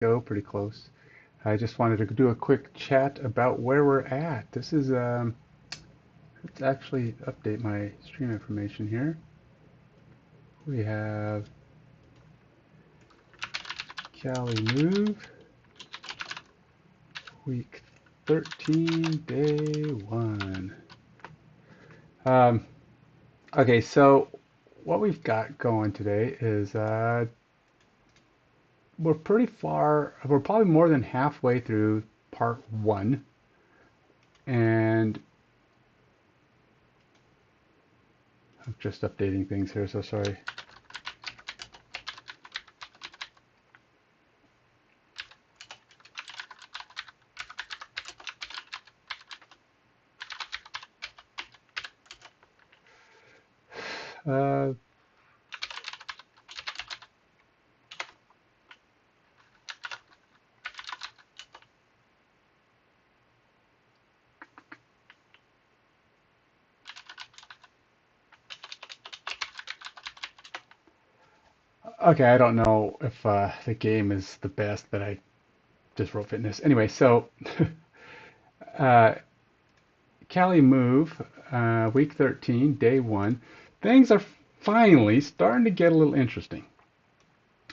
go, pretty close. I just wanted to do a quick chat about where we're at. This is, let's actually update my stream information here. We have Cali move, week 13, day 1. Um, okay, so what we've got going today is we're pretty far, we're probably more than halfway through part 1, and I'm just updating things here, so sorry. Uh, okay, I don't know if the game is the best, but I just wrote fitness. Anyway, so uh, Cali move, week 13, day 1. Things are finally starting to get a little interesting.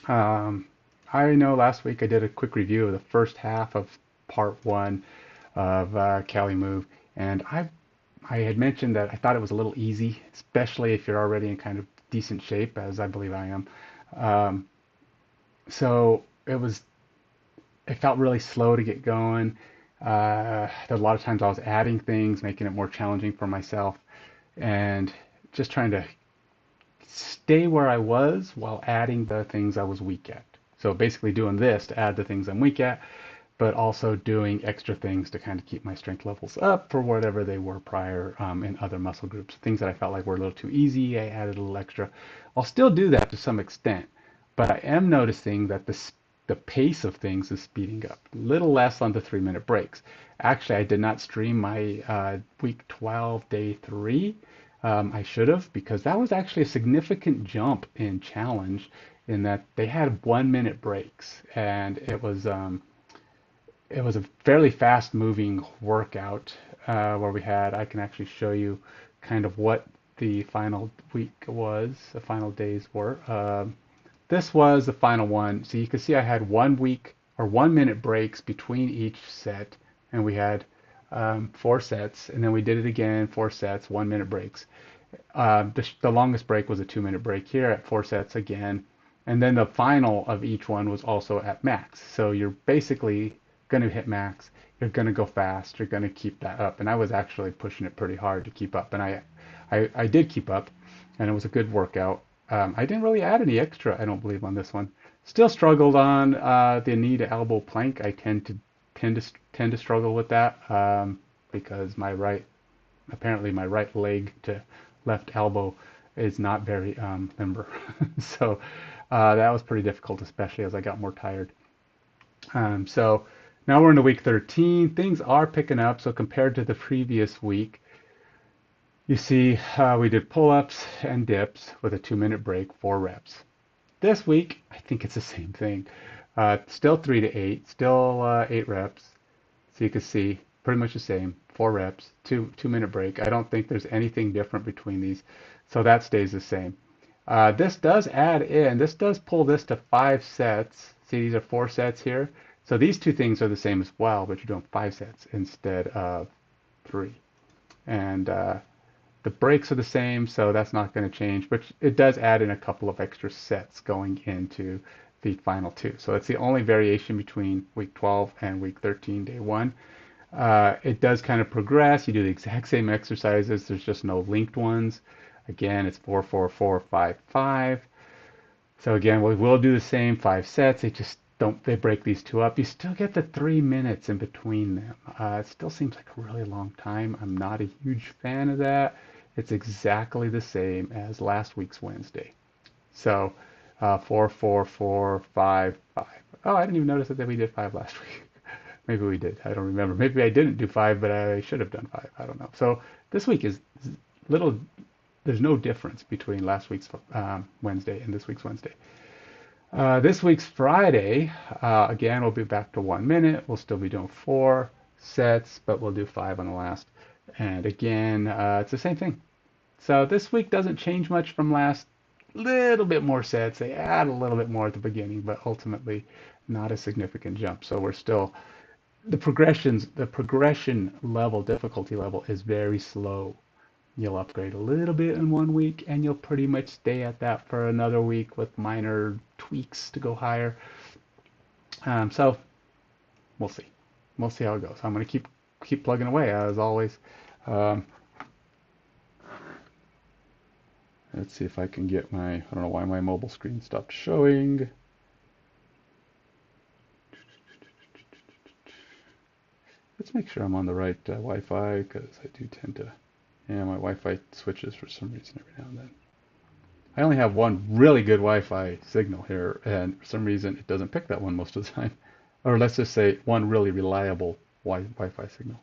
Um, I know last week I did a quick review of the first half of part 1 of Cali move, and I had mentioned that I thought it was a little easy, especially if you're already in kind of decent shape, as I believe I am. Um, so it felt really slow to get going. A lot of times I was adding things, making it more challenging for myself, and just trying to stay where I was while adding the things I was weak at. So basically doing this to add the things I'm weak at, but also doing extra things to kind of keep my strength levels up for whatever they were prior in other muscle groups. Things that I felt like were a little too easy, I added a little extra. I'll still do that to some extent, but I am noticing that the pace of things is speeding up. A little less on the 3-minute breaks. Actually, I did not stream my week 12, day 3. I should have, because that was actually a significant jump in challenge in that they had 1-minute breaks, and it was a fairly fast moving workout where I can actually show you kind of what the final week was, the final days were. This was the final one. So you can see I had 1 week or 1-minute breaks between each set, and we had 4 sets, and then we did it again, 4 sets, 1-minute breaks. The longest break was a 2-minute break here at 4 sets again. And then the final of each one was also at max. So you're basically going to hit max. You're going to go fast. You're going to keep that up. And I was actually pushing it pretty hard to keep up. And I did keep up. And it was a good workout. I didn't really add any extra, I don't believe, on this one. Still struggled on the knee to elbow plank. I tend to struggle with that because apparently my right leg to left elbow is not very limber. So that was pretty difficult, especially as I got more tired. So now we're into week 13. Things are picking up. So compared to the previous week, you see we did pull-ups and dips with a 2-minute break, 4 reps. This week, I think it's the same thing. Still 3 to 8, still 8 reps. So you can see pretty much the same. 4 reps, 2-minute break. I don't think there's anything different between these. So that stays the same. This does pull this to 5 sets. See, these are 4 sets here. So these two things are the same as well, but you're doing 5 sets instead of 3. And the breaks are the same, so that's not going to change. But it does add in a couple of extra sets going into the final 2. So it's the only variation between week 12 and week 13, day 1. It does kind of progress. You do the exact same exercises. There's just no linked ones. Again, it's 4, 4, 4, 5, 5. So again, we will do the same 5 sets. They break these two up. You still get the 3 minutes in between them. It still seems like a really long time. I'm not a huge fan of that. It's exactly the same as last week's Wednesday. So 4, 4, 4, 5, 5. Oh, I didn't even notice that we did 5 last week. Maybe we did. I don't remember. Maybe I didn't do 5, but I should have done 5. I don't know. So this week is little. There's no difference between last week's Wednesday and this week's Wednesday. This week's Friday, again, we'll be back to 1 minute. We'll still be doing 4 sets, but we'll do 5 on the last. And again, it's the same thing. So this week doesn't change much from last. Little bit more sets. They add a little bit more at the beginning, but ultimately not a significant jump. So we're still the progression level, difficulty level is very slow. You'll upgrade a little bit in 1 week, and you'll pretty much stay at that for another week with minor tweaks to go higher. So we'll see. We'll see how it goes. I'm going to keep plugging away as always. Um, let's see if I can get my. I don't know why my mobile screen stopped showing. Let's make sure I'm on the right Wi-Fi because I do tend to. Yeah, my Wi-Fi switches for some reason every now and then. I only have one really good Wi-Fi signal here, and for some reason it doesn't pick that one most of the time. Or let's just say one really reliable Wi-Fi signal.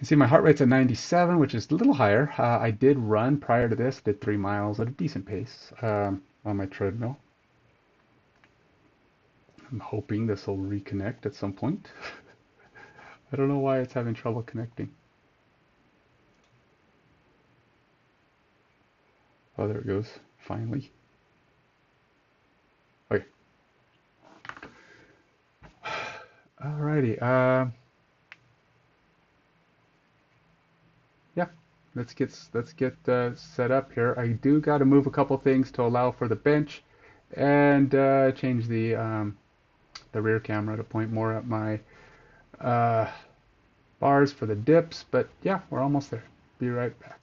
You see my heart rate's at 97, which is a little higher. I did run prior to this, did 3 miles at a decent pace on my treadmill. I'm hoping this will reconnect at some point. I don't know why it's having trouble connecting. Oh, there it goes. Finally. Okay. Alrighty. Yeah. Let's get set up here. I do got to move a couple things to allow for the bench, and change the rear camera to point more at my uh, bars for the dips. But yeah, we're almost there. Be right back.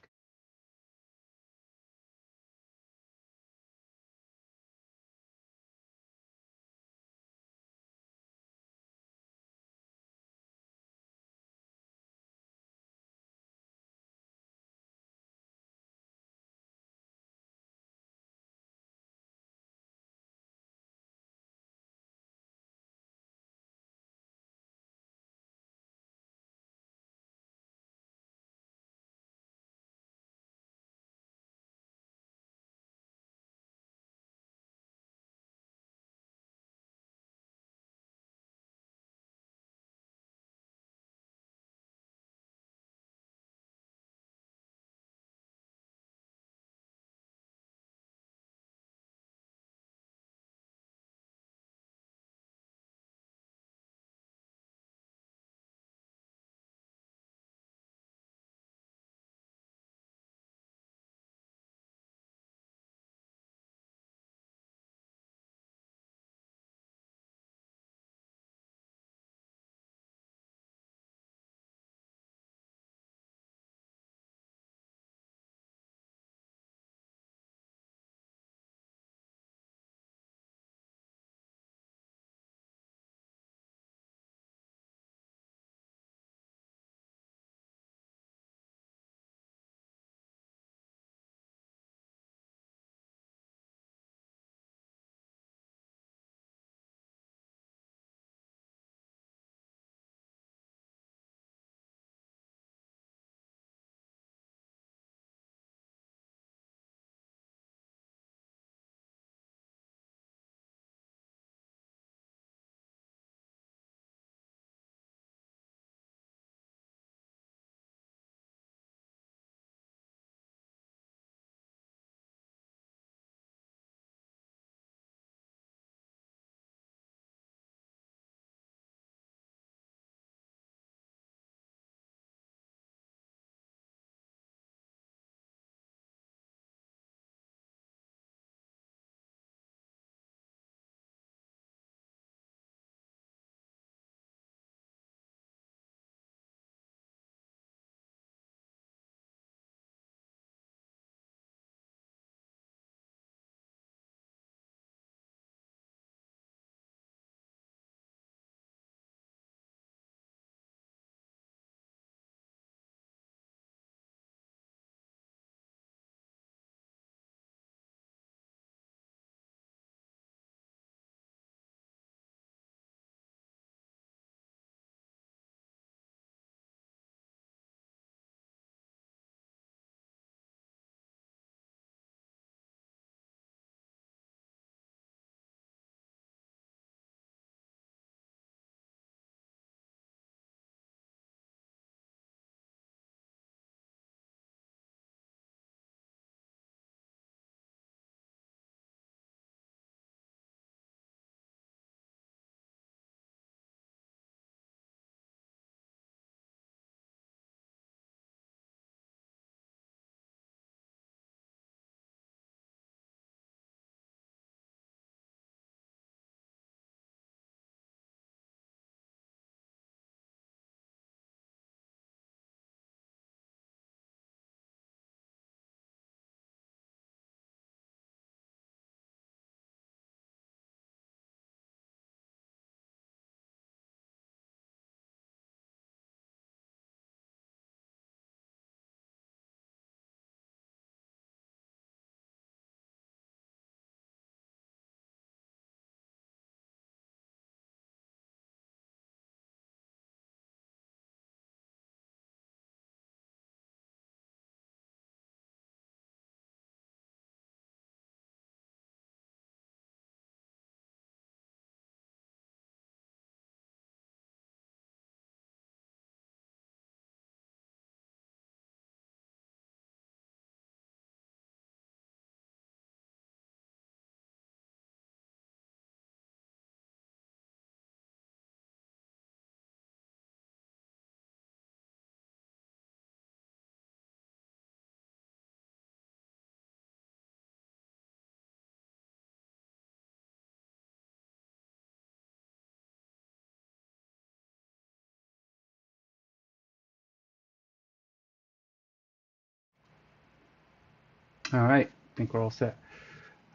All right, I think we're all set.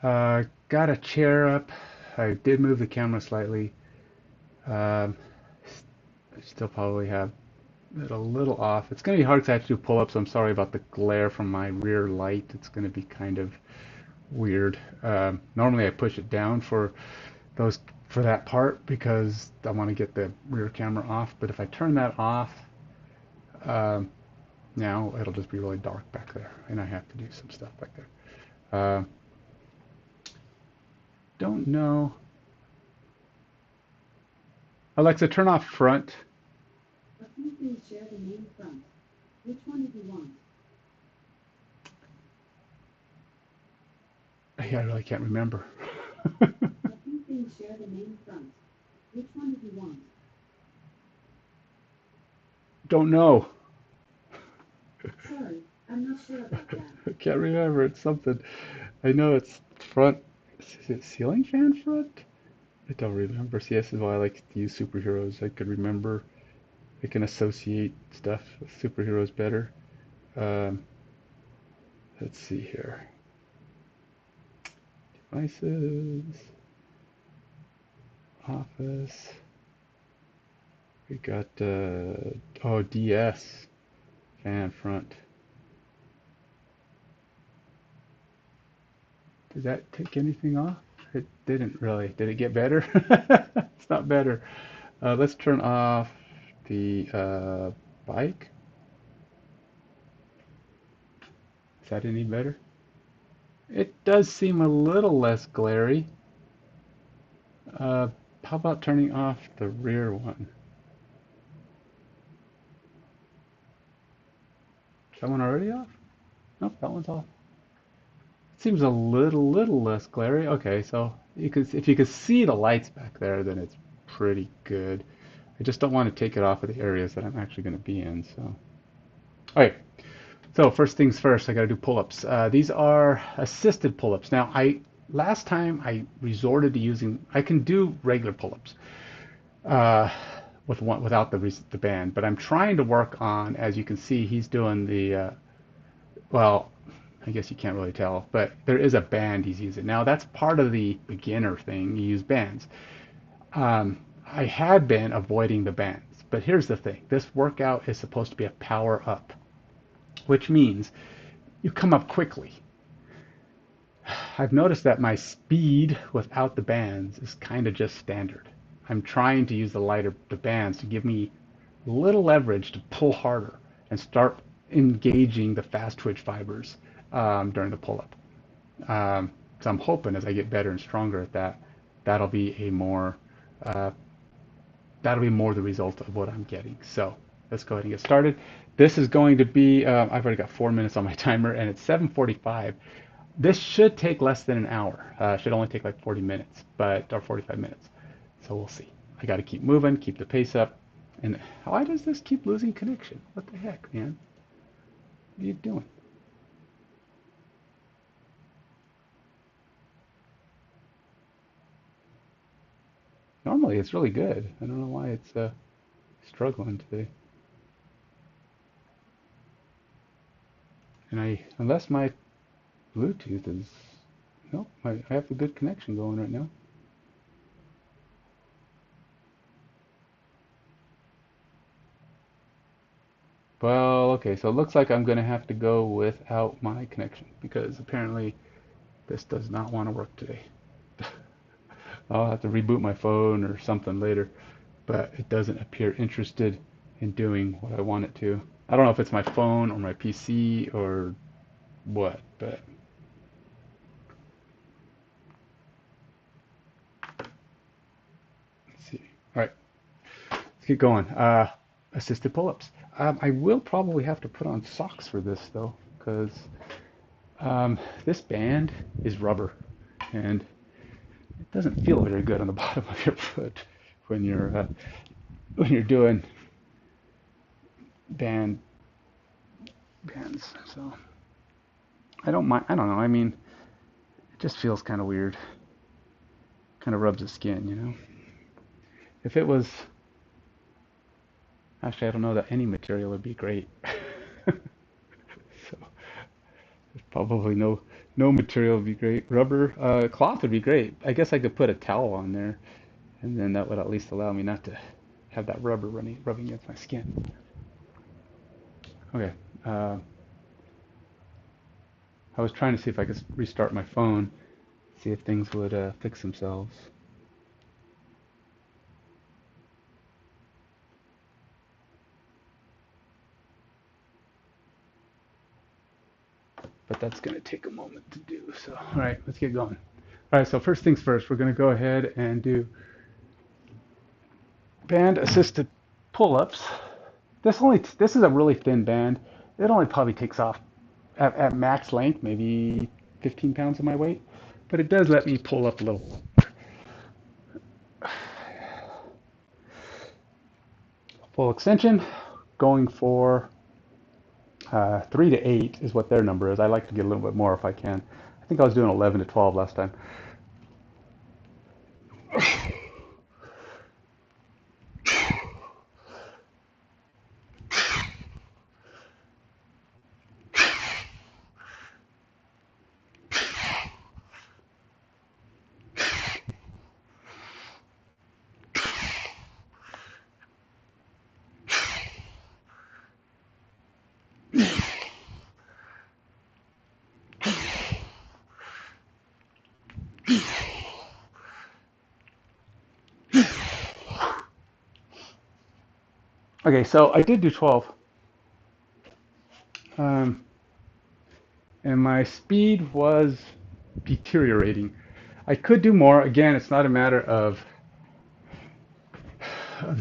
Got a chair up. I did move the camera slightly. Um, I still probably have it a little off. It's going to be hard to actually do pull-ups. I'm sorry about the glare from my rear light. It's going to be kind of weird. Normally I push it down those for that part because I want to get the rear camera off. But if I turn that off, um, now it'll just be really dark back there, and I have to do some stuff back there. Uh, don't know. Alexa, turn off front. A few things share the main front. Which one do you want? Yeah, I really can't remember. A few things share the main front. Which one do you want? Don't know. Sorry, I'm not sure about that. I can't remember. It's something. I know it's front. Is it ceiling fan front? I don't remember. See, this is why I like to use superheroes. I could remember. I can associate stuff with superheroes better. Um, let's see here. Devices. Office. We got oh, DS fan front. Did that take anything off? It didn't really. Did it get better? It's not better. Let's turn off the bike. Is that any better? It does seem a little less glary. Uh, how about turning off the rear one? Is that one already off? Nope, that one's off. It seems a little less glary. Okay, so if you could see the lights back there, then it's pretty good. I just don't want to take it off of the areas that I'm actually going to be in. So, all right. So first things first, I got to do pull-ups. These are assisted pull-ups. Now, last time I resorted to using. I can do regular pull-ups uh, without the band, but I'm trying to work on. As you can see, he's doing the well. I guess you can't really tell, but there is a band he's using. Now that's part of the beginner thing. You use bands. I had been avoiding the bands, but here's the thing. This workout is supposed to be a power up, which means you come up quickly. I've noticed that my speed without the bands is kind of just standard. I'm trying to use the bands to give me little leverage to pull harder and start engaging the fast twitch fibers during the pull-up. So I'm hoping as I get better and stronger at that, that'll be a more uh, that'll be more the result of what I'm getting. So let's go ahead and get started. This is going to be I've already got 4 minutes on my timer, and it's 7:45. This should take less than an hour. Should only take like 40 minutes, or 45 minutes. So we'll see. I got to keep moving, keep the pace up. And why does this keep losing connection? What the heck, man? What are you doing? Normally it's really good. I don't know why it's struggling today. And unless my Bluetooth is, nope, I have a good connection going right now. Well, okay, so it looks like I'm going to have to go without my connection because apparently this does not want to work today. I'll have to reboot my phone or something later, but it doesn't appear interested in doing what I want it to. I don't know if it's my phone or my PC or what, but let's see. All right, let's get going. Assisted pull-ups. I will probably have to put on socks for this though, because this band is rubber, and it doesn't feel very good on the bottom of your foot when you're doing band bands. So I don't mind. I don't know. I mean, it just feels kind of weird. Kind of rubs the skin, you know. If it was, actually, I don't know that any material would be great. So there's probably No material would be great. Rubber, cloth would be great. I guess I could put a towel on there, and then that would at least allow me not to have that rubber rubbing against my skin. Okay. I was trying to see if I could restart my phone, see if things would fix themselves. But that's going to take a moment to do. So, all right, let's get going. All right, so first things first, we're going to go ahead and do band assisted pull-ups. This is a really thin band. It only probably takes off at max length, maybe 15 pounds of my weight, but it does let me pull up a little. Full extension, going for 3 to 8 is what their number is. I like to get a little bit more if I can. I think I was doing 11 to 12 last time. Okay, so I did do 12. Um, and my speed was deteriorating. I could do more. Again, it's not a matter of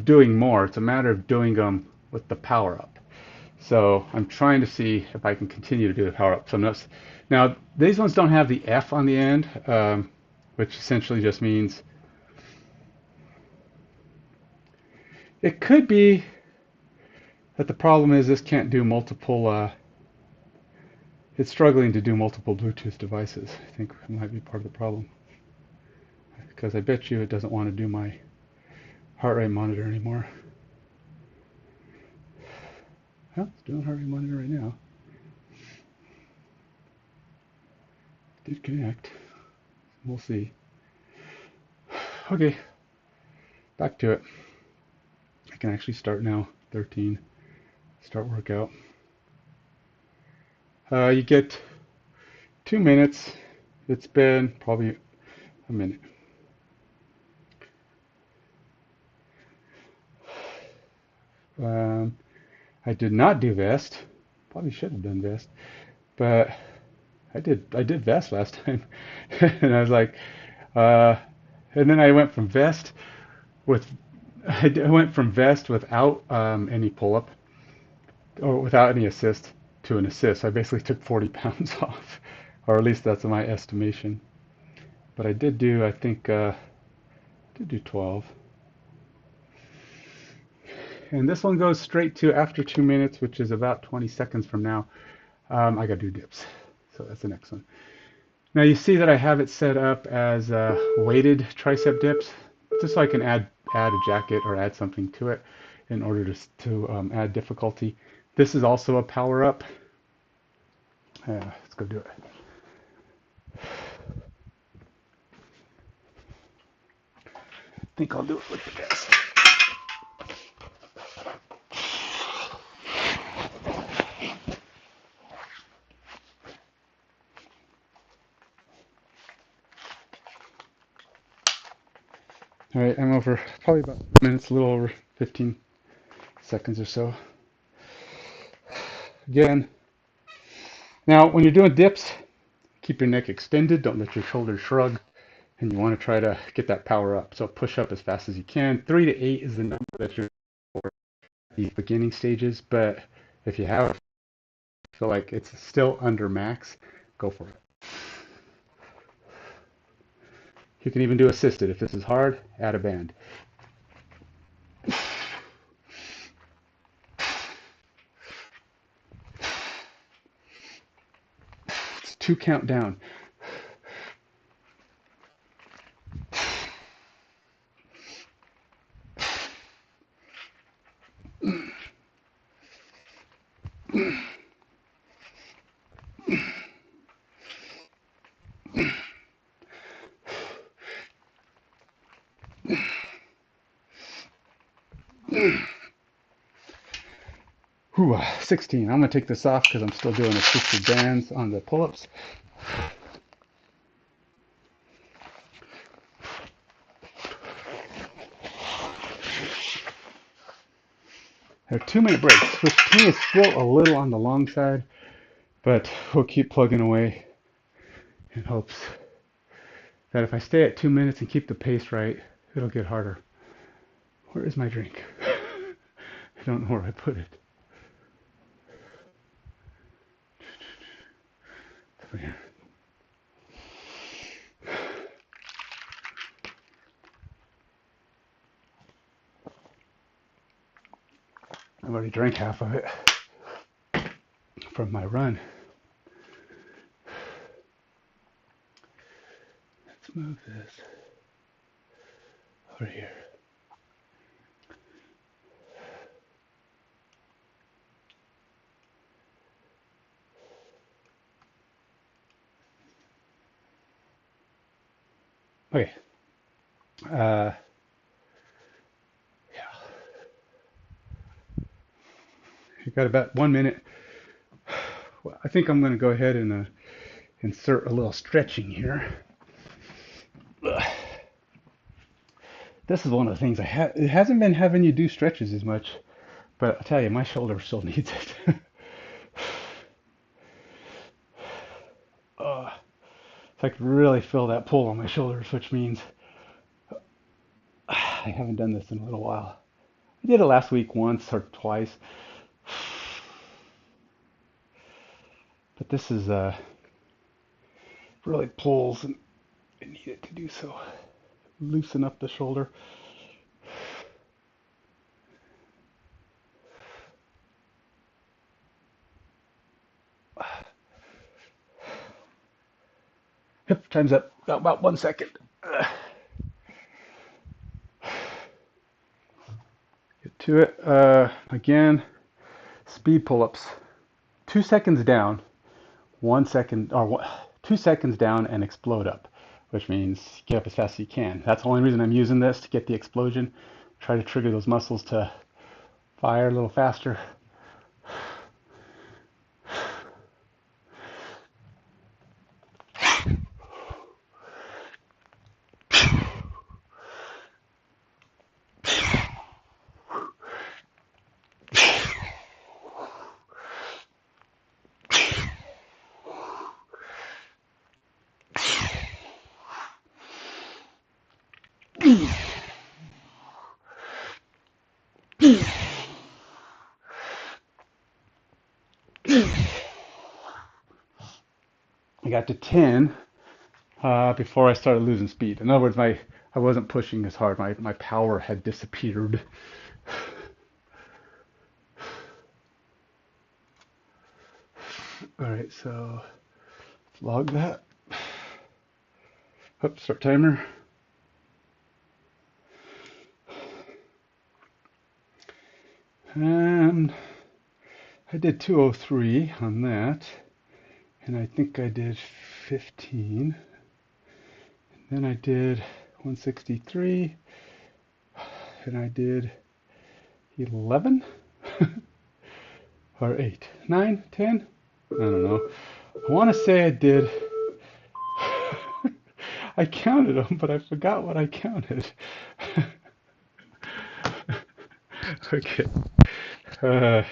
doing more. It's a matter of doing them with the power up. So I'm trying to see if I can continue to do the power up. So now these ones don't have the F on the end, which essentially just means it could be that the problem is this can't do multiple. It's struggling to do multiple Bluetooth devices. I think it might be part of the problem because I bet you it doesn't want to do my heart rate monitor anymore. Well, it's doing heart rate monitor right now. Did connect. We'll see. Okay, back to it. I can actually start now. 13. Start workout. You get 2 minutes. It's been probably a minute. I did not do vest. Probably should have done vest, but I did vest last time, and I was like, uh, and then I went from vest with I went from vest without any pull up or without any assist to an assist. I basically took 40 pounds off, or at least that's my estimation. But I did do, I think, did do 12. And this one goes straight to after 2 minutes, which is about 20 seconds from now. I got to do dips. So that's the next one. Now you see that I have it set up as weighted tricep dips, just so I can add a jacket or add something to it in order to add difficulty. This is also a power up. Let's go do it. I think I'll do it with the vest. All right, I'm over probably about minutes, a little over 15 seconds or so. Again, now when you're doing dips, keep your neck extended, don't let your shoulders shrug, and you want to try to get that power up. So push up as fast as you can. 3 to 8 is the number that you're for the beginning stages, but if you feel like it's still under max, go for it. You can even do assisted. If this is hard, add a band. It's 2 count down. Whew, 16. I'm going to take this off because I'm still doing assisted bands on the pull-ups. They're 2-minute breaks, which to me is still a little on the long side, but we'll keep plugging away in hopes that if I stay at 2 minutes and keep the pace right, it'll get harder. Where is my drink? I don't know where I put it. It's over here. I've already drank half of it from my run. Let's move this over here. Okay. Yeah. You got about 1 minute. Well, I think I'm going to go ahead and insert a little stretching here. This is one of the things it hasn't been having you do stretches as much, but I tell you, my shoulder still needs it. So I can really feel that pull on my shoulders, which means I haven't done this in a little while. I did it last week once or twice, but this is really pulls and I need it to do so. Loosen up the shoulder. Yep, time's up. About 1 second. Get to it. Again, speed pull-ups. 2 seconds down, 1 second, or 2 seconds down and explode up, which means get up as fast as you can. That's the only reason I'm using this, to get the explosion. Try to trigger those muscles to fire a little faster. I got to 10 before I started losing speed. In other words, I wasn't pushing as hard. My power had disappeared. All right, so let's log that. Oops, start timer. And I did 203 on that. And I think I did 15. And then I did 163. And I did 11. Or 8, 9, 10? I don't know. I want to say I did. I counted them, but I forgot what I counted. Okay. What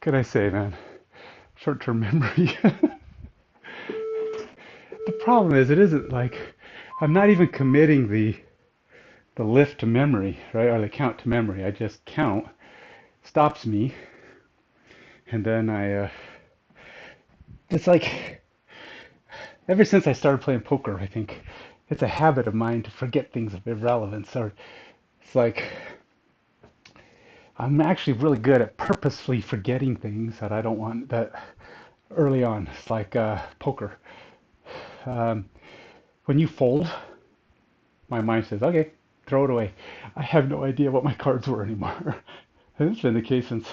can I say, man? Short-term memory. The problem is, it isn't like I'm not even committing the lift to memory, right, or the count to memory. I just count, stops me, and then it's like ever since I started playing poker, I think it's a habit of mine to forget things of irrelevance, or it's like I'm actually really good at purposely forgetting things that I don't want that early on. It's like poker. Um, when you fold, my mind says, okay, throw it away. I have no idea what my cards were anymore. And it's been the case since,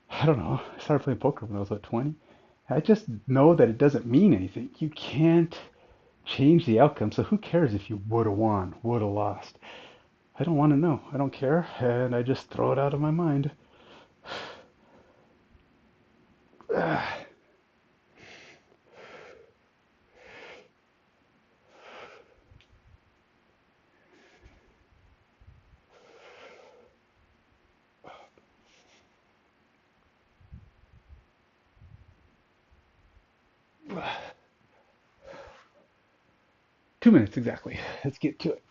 I don't know, I started playing poker when I was, 20? I just know that it doesn't mean anything. You can't change the outcome. So who cares if you would have won, would have lost? I don't want to know. I don't care, and I just throw it out of my mind. 2 minutes exactly. Let's get to it.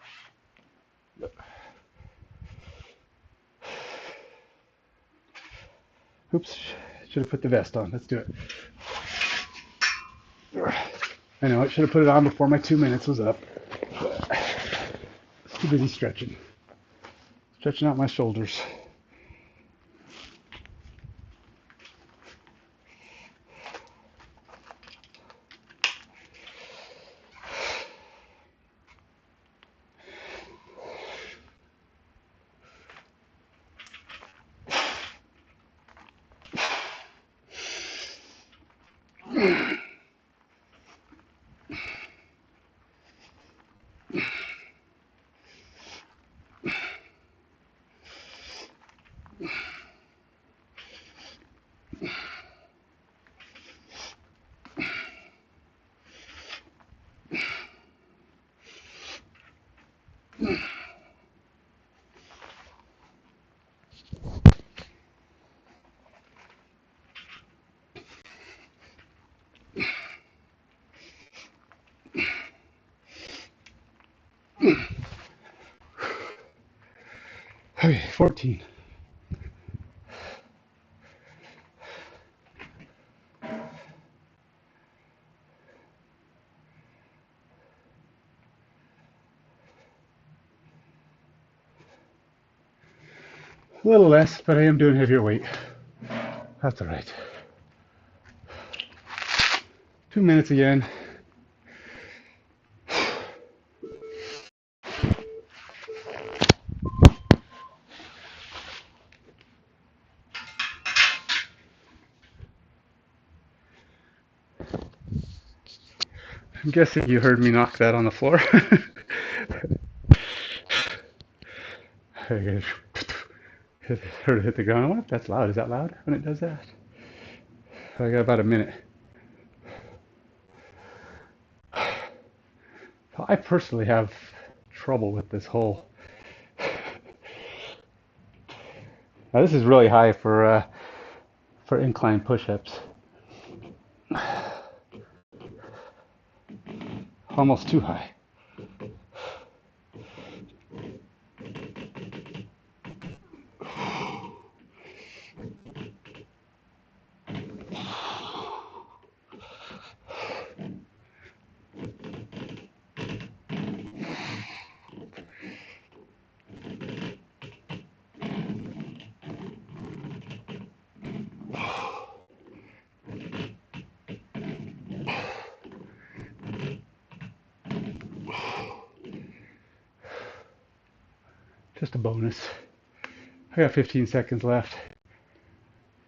Oops, should have put the vest on. Let's do it. I know, I should have put it on before my 2 minutes was up. Too busy stretching. Stretching out my shoulders. Okay, 14. A little less, but I am doing heavier weight. That's all right. 2 minutes again. I'm guessing you heard me knock that on the floor. I heard it hit the ground. I wonder if that's loud. Is that loud when it does that? I got about a minute. I personally have trouble with this whole. Now this is really high for incline push-ups. Almost too high. Just a bonus. I got 15 seconds left.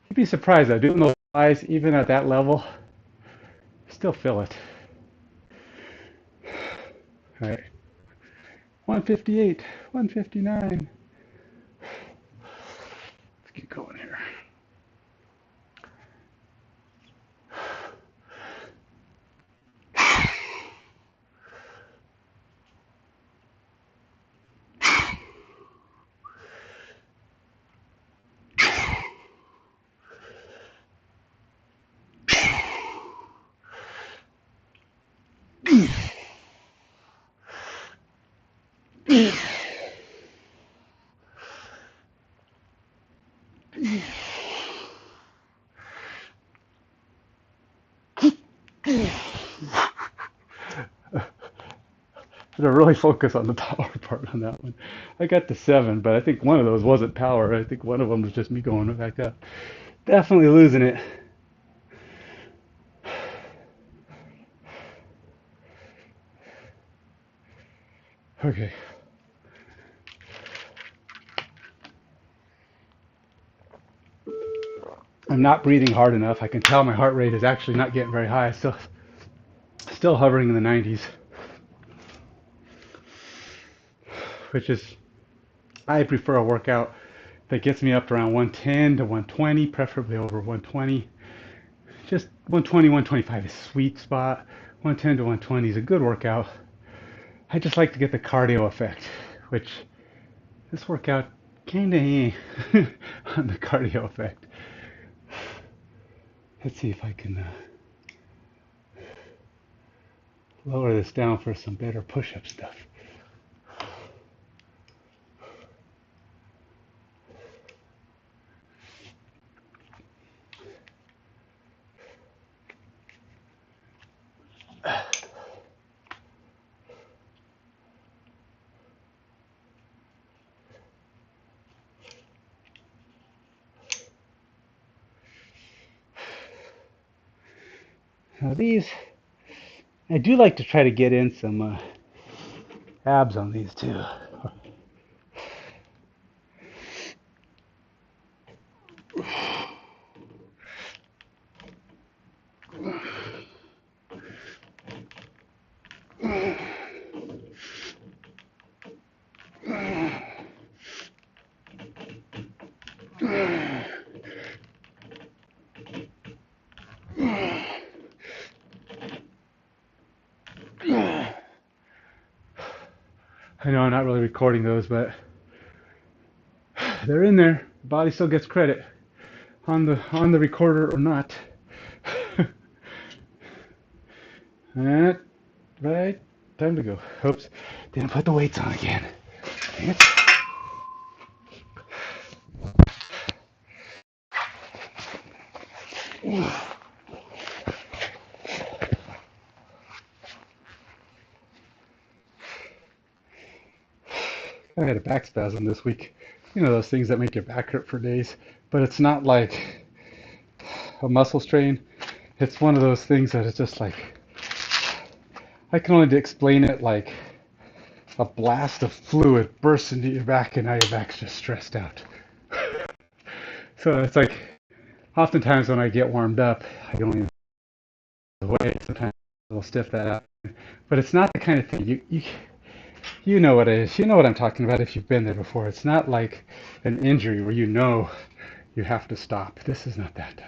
You'd be surprised though, doing those flies even at that level, still feel it. All right, 158, 159. Let's get going here. I had to really focus on the power part on that one. I got to 7, but I think one of those wasn't power. I think one of them was just me going back up. Definitely losing it. Okay. I'm not breathing hard enough. I can tell my heart rate is actually not getting very high. Still hovering in the 90s. which is, I prefer a workout that gets me up to around 110 to 120, preferably over 120. Just 120, 125 is sweet spot. 110 to 120 is a good workout. I just like to get the cardio effect, which this workout kinda on the cardio effect. Let's see if I can lower this down for some better push-up stuff. Now these, I do like to try to get in some abs on these too. I know I'm not really recording those, but they're in there. The body still gets credit on the recorder or not. Alright, right, time to go. Oops, didn't put the weights on again. Dang it. I had a back spasm this week. You know those things that make your back hurt for days, but it's not like a muscle strain. It's one of those things that is just like, I can only explain it like a blast of fluid bursts into your back and now your back's just stressed out. So it's like, oftentimes when I get warmed up, I don't even weight. Sometimes I'll stiff that out. But it's not the kind of thing you know what it is. You know what I'm talking about if you've been there before. It's not like an injury where you know you have to stop. This is not that.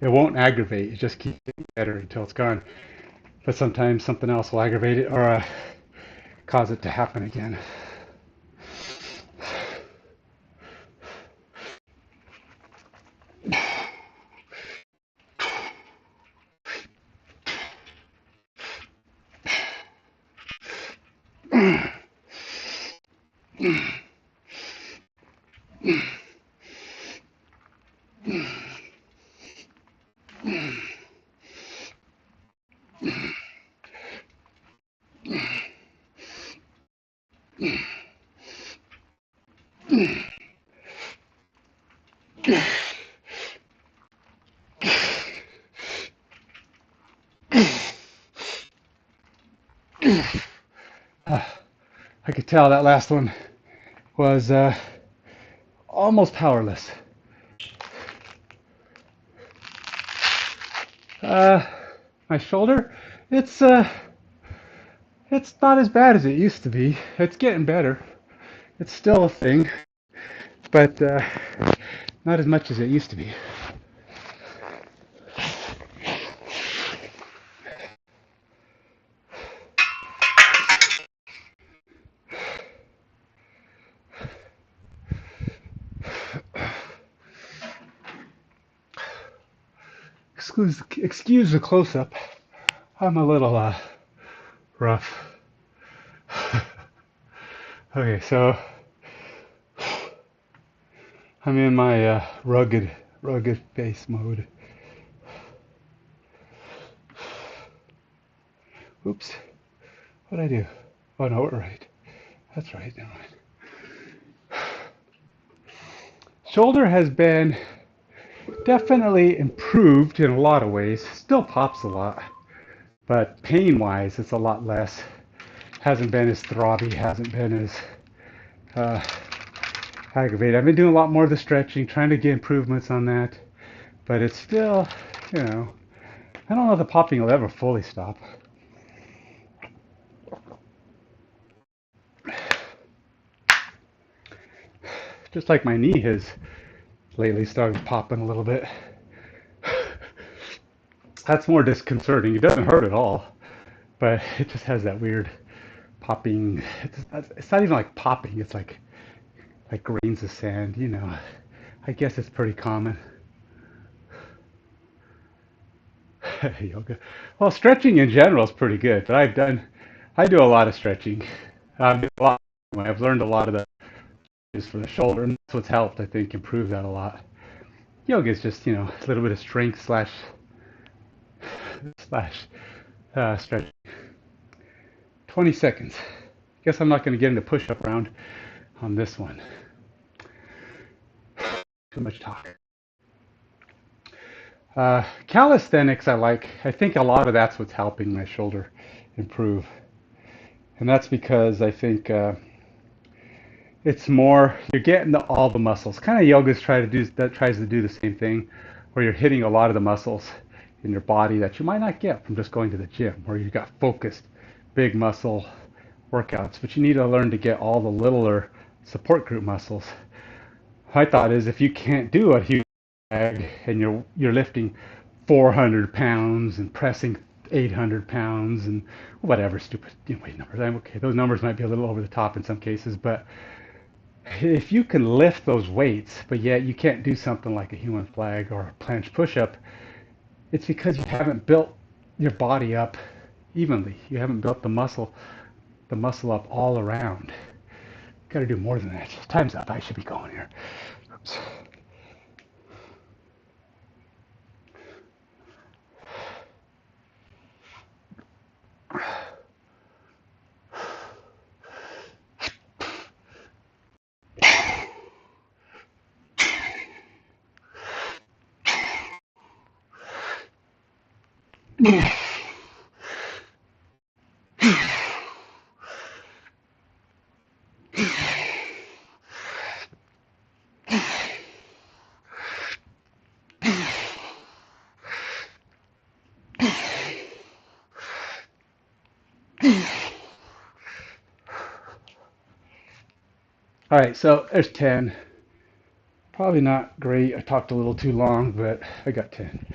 It won't aggravate. You just keep getting better until it's gone. But sometimes something else will aggravate it or cause it to happen again. I could tell that last one was almost powerless. Uh, my shoulder, it's uh, it's not as bad as it used to be. It's getting better. It's still a thing, but not as much as it used to be. Excuse the close-up. I'm a little rough. Okay, so I'm in my rugged face mode. Oops, what'd I do? Oh no, we're right. That's right, never mind. Shoulder has been definitely improved in a lot of ways. Still pops a lot, but pain-wise, it's a lot less. Hasn't been as throbby, hasn't been as uh, aggravated. I've been doing a lot more of the stretching, trying to get improvements on that, but it's still, you know, I don't know if the popping will ever fully stop. just like my knee has lately started popping a little bit. That's more disconcerting. It doesn't hurt at all, but it just has that weird popping. It's not even like popping. It's like grains of sand. I guess it's pretty common. Yoga. Well, stretching in general is pretty good, but I do a lot of stretching. I've learned a lot of that is for the shoulder, and that's what's helped, I think, improve that a lot. Yoga is just, a little bit of strength slash stretching. 20 seconds. Guess I'm not going to get into push-up round on this one. Too much talk. Calisthenics I like. I think a lot of that's what's helping my shoulder improve. And that's because I think it's more you're getting all the muscles. Kind of yoga's tries to do the same thing, where you're hitting a lot of the muscles in your body that you might not get from just going to the gym, where you've got focused big muscle workouts. But you need to learn to get all the littler support group muscles. My thought is if you can't do a huge bag and you're lifting 400 pounds and pressing 800 pounds and whatever stupid weight numbers. Okay, those numbers might be a little over the top in some cases, but if you can lift those weights, but yet you can't do something like a human flag or a planche push-up, it's because you haven't built your body up evenly. You haven't built the muscle up all around. Got to do more than that. Time's up. I should be going here. Oops. All right, so there's 10. Probably not great. I talked a little too long, but I got 10.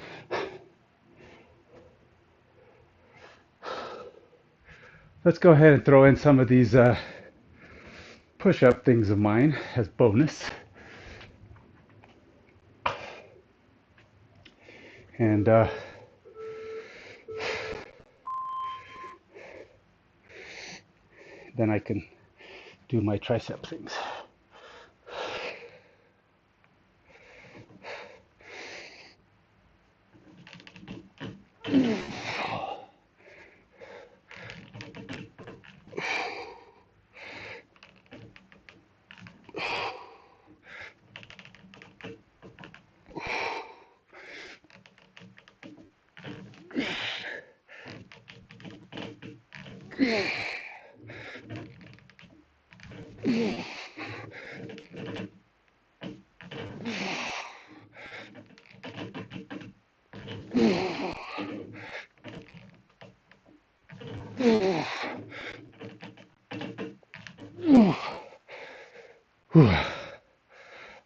Let's go ahead and throw in some of these push-up things of mine as bonus. And then I can do my tricep things.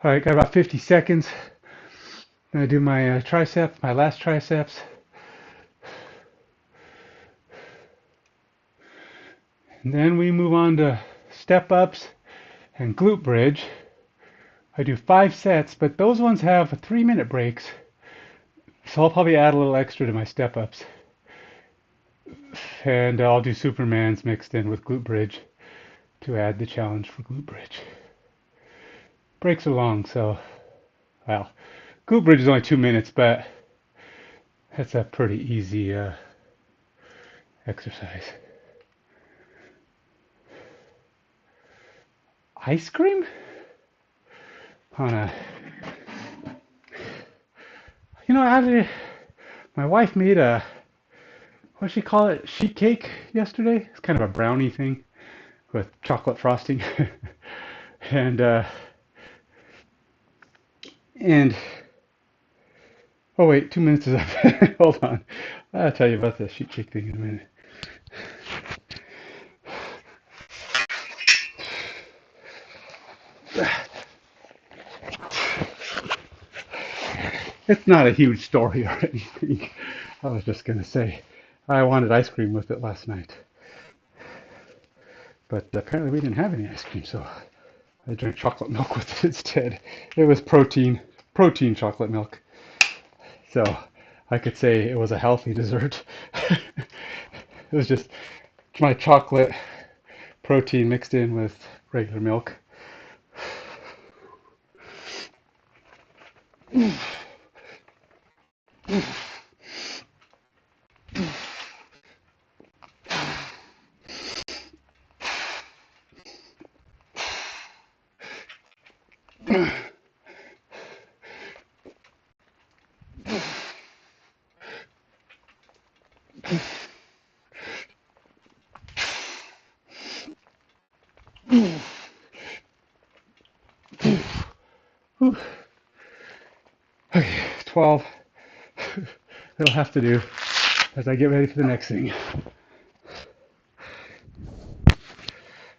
All right, got about 50 seconds. I'm gonna do my triceps, my last triceps. And then we move on to step ups and glute bridge. I do 5 sets, but those ones have 3-minute breaks. So I'll probably add a little extra to my step ups. And I'll do Supermans mixed in with glute bridge to add the challenge for glute bridge. Breaks are long, so, well, glute bridge is only 2 minutes, but that's a pretty easy exercise. Ice cream? On a, my wife made a, what does she call it? Sheet cake yesterday. It's kind of a brownie thing with chocolate frosting. and, oh wait, 2 minutes is up. Hold on. I'll tell you about the sheet cake thing in a minute. it's not a huge story or anything. I was just gonna say I wanted ice cream with it last night, but apparently we didn't have any ice cream, so I drank chocolate milk with it instead. It was protein chocolate milk, so I could say it was a healthy dessert. It was just my chocolate protein mixed in with regular milk. Okay, 12. It'll have to do as I get ready for the next thing.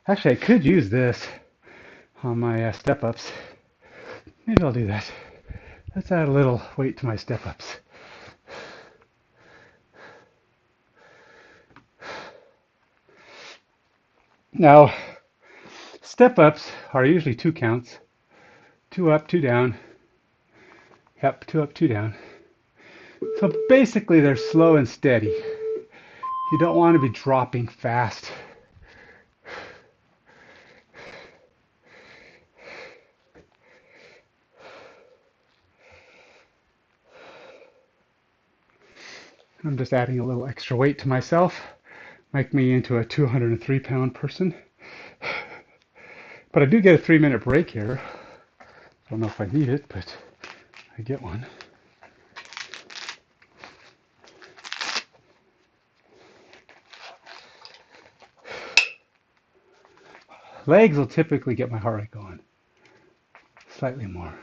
Actually, I could use this on my step ups. Maybe I'll do that. Let's add a little weight to my step ups. Now, step ups are usually 2 counts, 2 up, 2 down. Yep, 2 up, 2 down. So basically, they're slow and steady. You don't want to be dropping fast. I'm just adding a little extra weight to myself, make me into a 203-pound person. But I do get a 3-minute break here. I don't know if I need it, but I get one. Legs will typically get my heart rate going slightly more.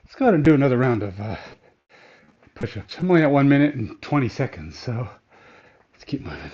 Let's go ahead and do another round of push-ups. I'm only at 1 minute and 20 seconds, so let's keep moving.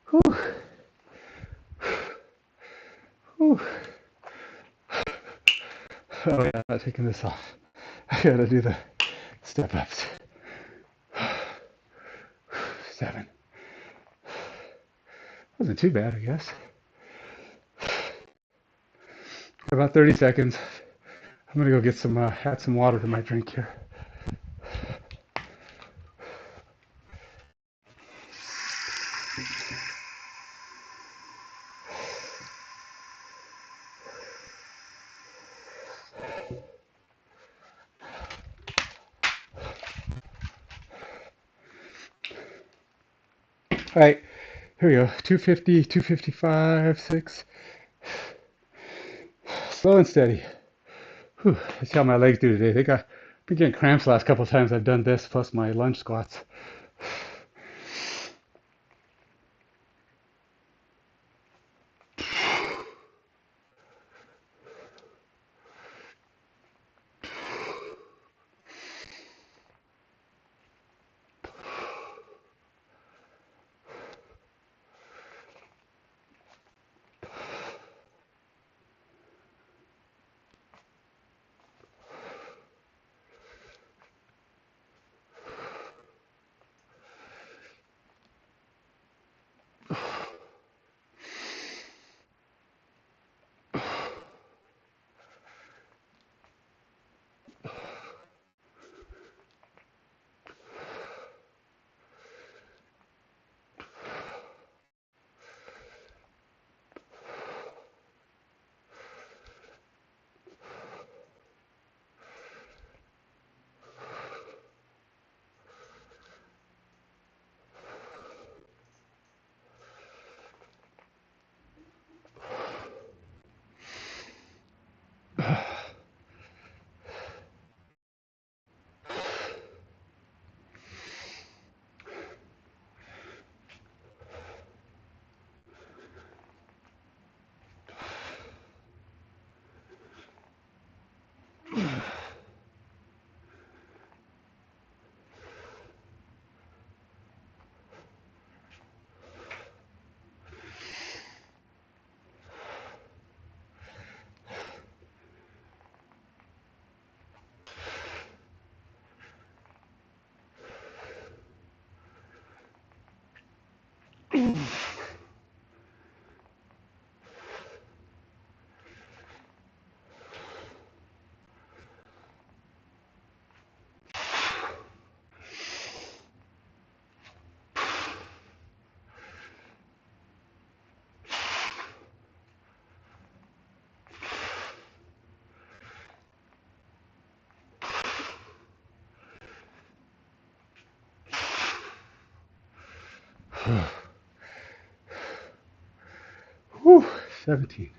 Whew. Whew. Oh yeah, I'm not taking this off. I gotta do the step ups. 7. Wasn't too bad, I guess. About 30 seconds. I'm gonna go get some, add some water to my drink here. All right, here we go. 250, 255, 6. Slow and steady. Whew. Let's see how my legs do today. Been getting cramps the last couple of times I've done this, plus my lunge squats. Whew, 17.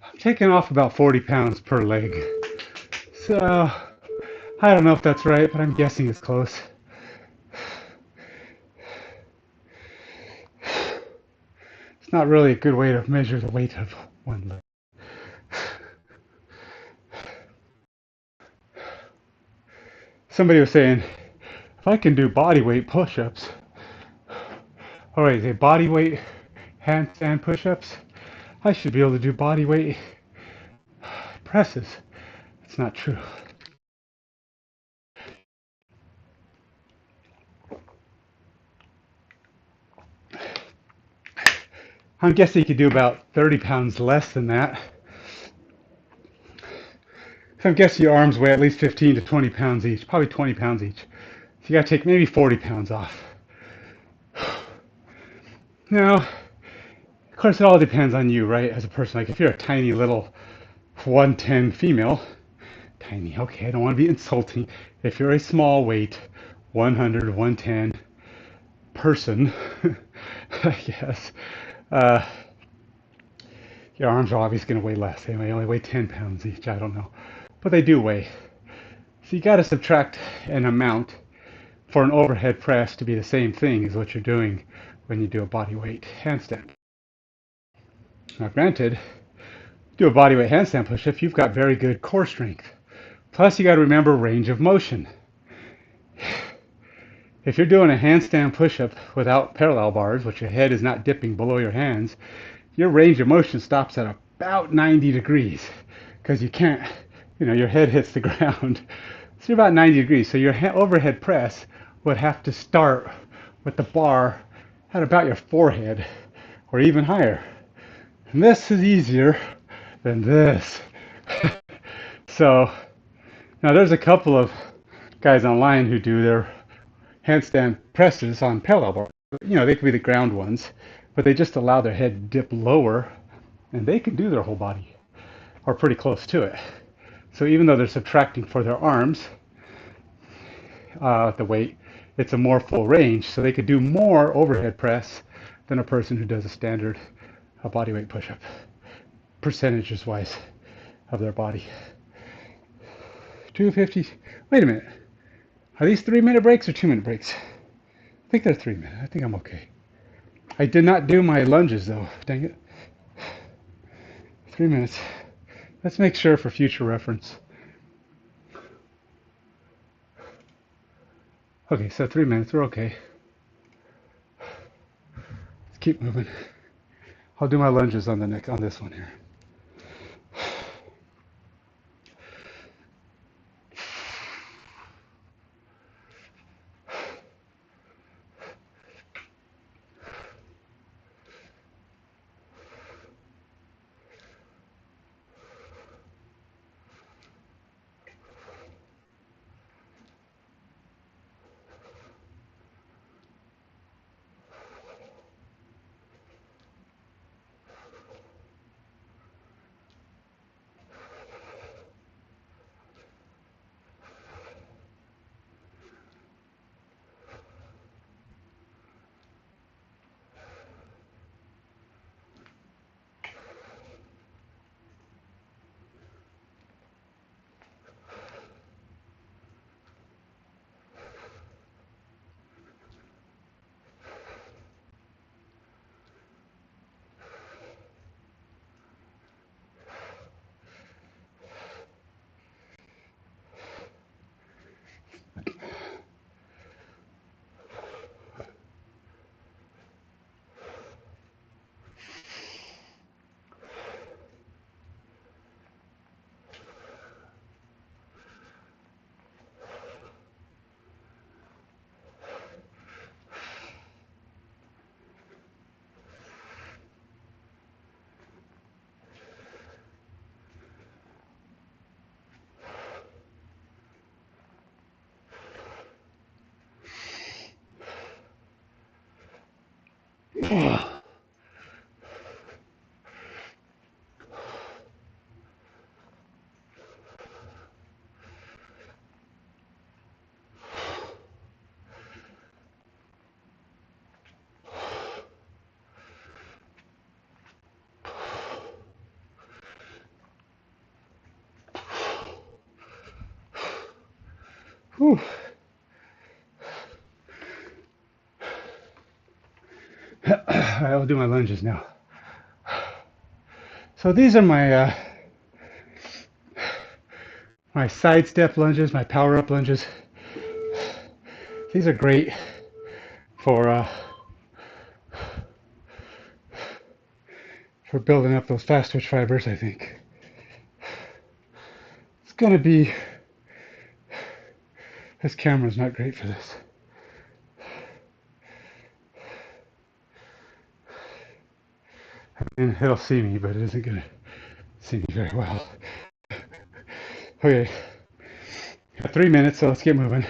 I'm taking off about 40 pounds per leg. So, I don't know if that's right, but I'm guessing it's close. It's not really a good way to measure the weight of one leg. Somebody was saying, if I can do body weight push-ups, or wait, say body weight handstand push-ups, I should be able to do body weight presses. It's not true. I'm guessing you could do about 30 pounds less than that. So I'm guessing your arms weigh at least 15 to 20 pounds each, probably 20 pounds each. So you got to take maybe 40 pounds off. Now, of course, it all depends on you, right? As a person, like if you're a tiny little 110 female, tiny, okay, I don't want to be insulting. If you're a small weight, 100, 110 person, I guess, uh, your arms are obviously going to weigh less. They may only weigh 10 pounds each, I don't know. But they do weigh. So you got to subtract an amount for an overhead press to be the same thing as what you're doing when you do a body weight handstand. Now, granted, do a body weight handstand push-up, you've got very good core strength. Plus, you got to remember range of motion. If you're doing a handstand push-up without parallel bars, which your head is not dipping below your hands, your range of motion stops at about 90 degrees because you can't, your head hits the ground. So you're about 90 degrees. So your overhead press would have to start with the bar at about your forehead or even higher. And this is easier than this. So now there's a couple of guys online who do their handstand presses on parallel bars. They could be the ground ones, but they just allow their head to dip lower and they can do their whole body or pretty close to it. So even though they're subtracting for their arms, the weight, it's a more full range. So they could do more overhead press than a person who does a standard body weight push-up, percentages wise of their body. 250. Wait a minute. Are these 3-minute breaks or 2-minute breaks? I think they're 3 minutes. I think I'm okay. I did not do my lunges though. Dang it. 3 minutes. Let's make sure for future reference. Okay, so 3 minutes. We're okay. Let's keep moving. I'll do my lunges on the neck on this one here. Whew. I'll do my lunges now. So these are my side step lunges, my power up lunges. These are great for building up those fast twitch fibers. I think it's gonna be. This camera's not great for this. I mean, it'll see me, but it isn't gonna see me very well. Okay, got 3 minutes, so let's get moving.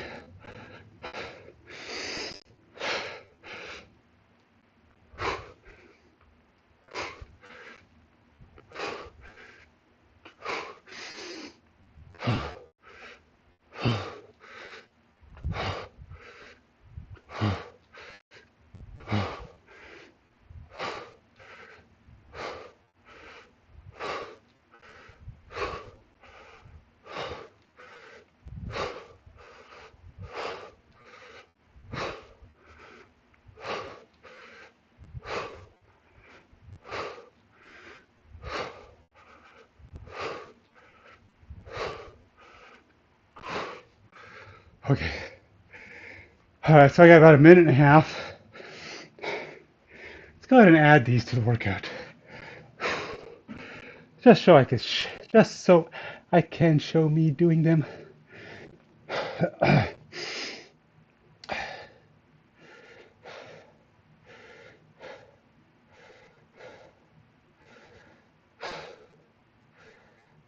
Okay. All right, so I got about a minute and a half. Let's go ahead and add these to the workout. Just so I can show me doing them.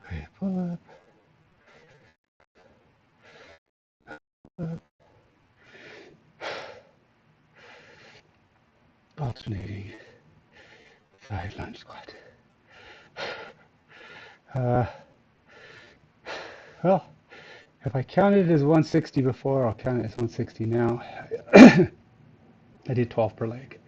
Okay, pull up, alternating side lunge squat. Uh, well, if I counted it as 160 before, I'll count it as 160 now. I did 12 per leg.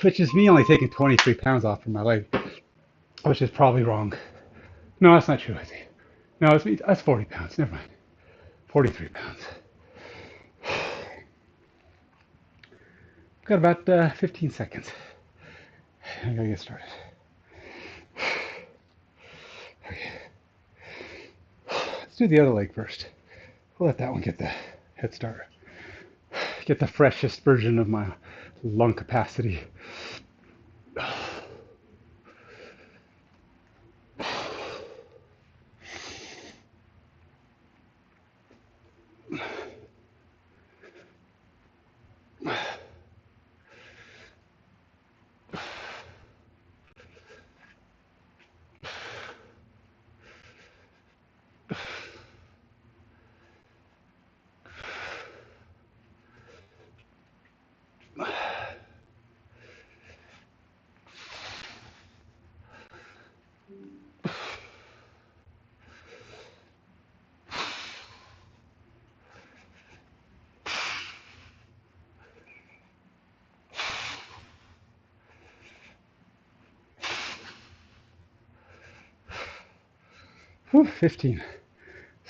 Which is me only taking 23 pounds off from my leg, which is probably wrong. No, that's not true, I think. No, that's 40 pounds. Never mind. 43 pounds. Got about 15 seconds. I gotta get started. Okay. Let's do the other leg first. We'll let that one get the head start. Get the freshest version of my lung capacity. Whew, 15. So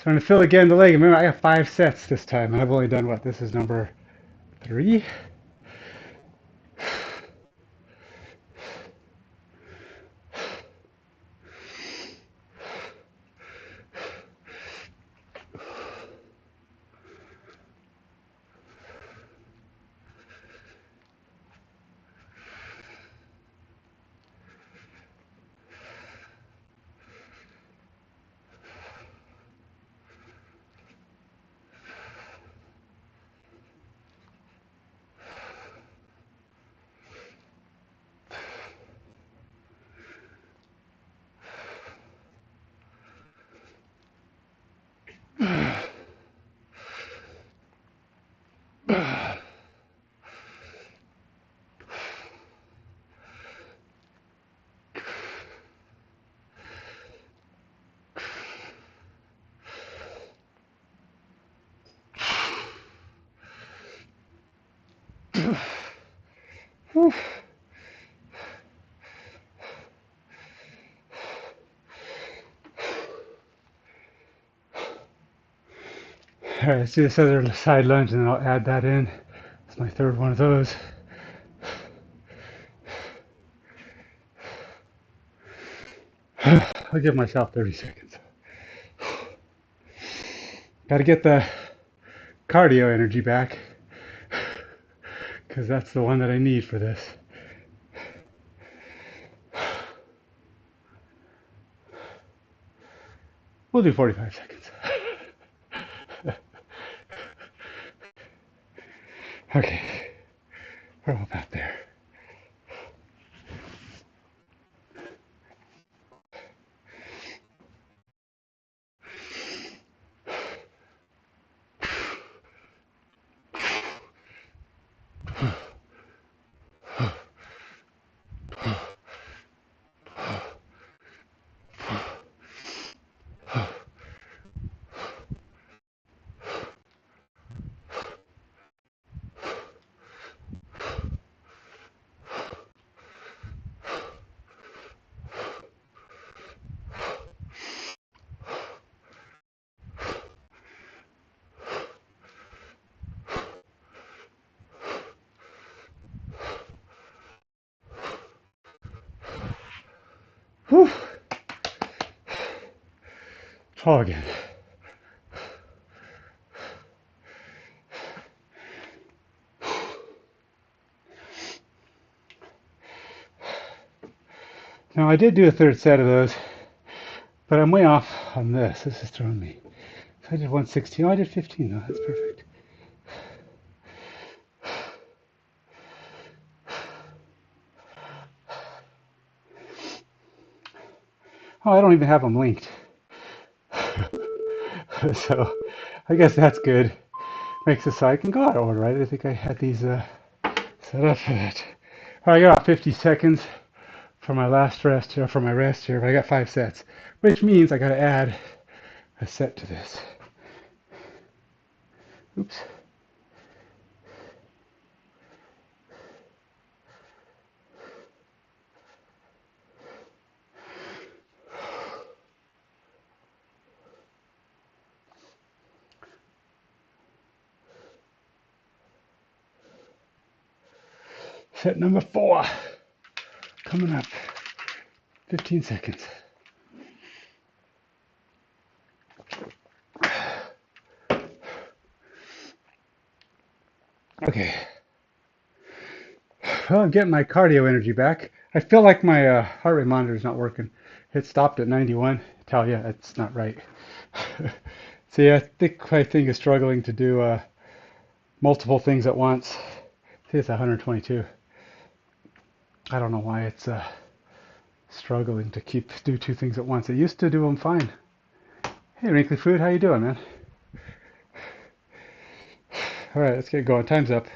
I'm gonna fill again the leg. Remember, I got 5 sets this time, and I've only done what? This is number 3. Whew. All right, let's do this other side lunge and then I'll add that in. It's my third one of those. I'll give myself 30 seconds. Got to get the cardio energy back because that's the one that I need for this. We'll do 45 seconds. Okay, we're about there. Whew. Try again. Now I did do a third set of those, but I'm way off on this. This is throwing me. So I did 116. Oh, I did 15 though. That's perfect. Oh, I don't even have them linked. So I guess that's good. Makes it so I can go out of order, right? I think I had these set up for that. All right, I got about 50 seconds for my last rest here, for my rest here, but I got 5 sets, which means I got to add a set to this. Oops. Set number 4 coming up. 15 seconds. Okay. Well, I'm getting my cardio energy back. I feel like my heart rate monitor is not working. It stopped at 91. Tell you, it's not right. See, I think my thing is struggling to do multiple things at once. See, it's 122. I don't know why it's struggling to do 2 things at once. It used to do them fine. Hey, Wrinkly Food, how you doing, man? All right, let's get going. Time's up.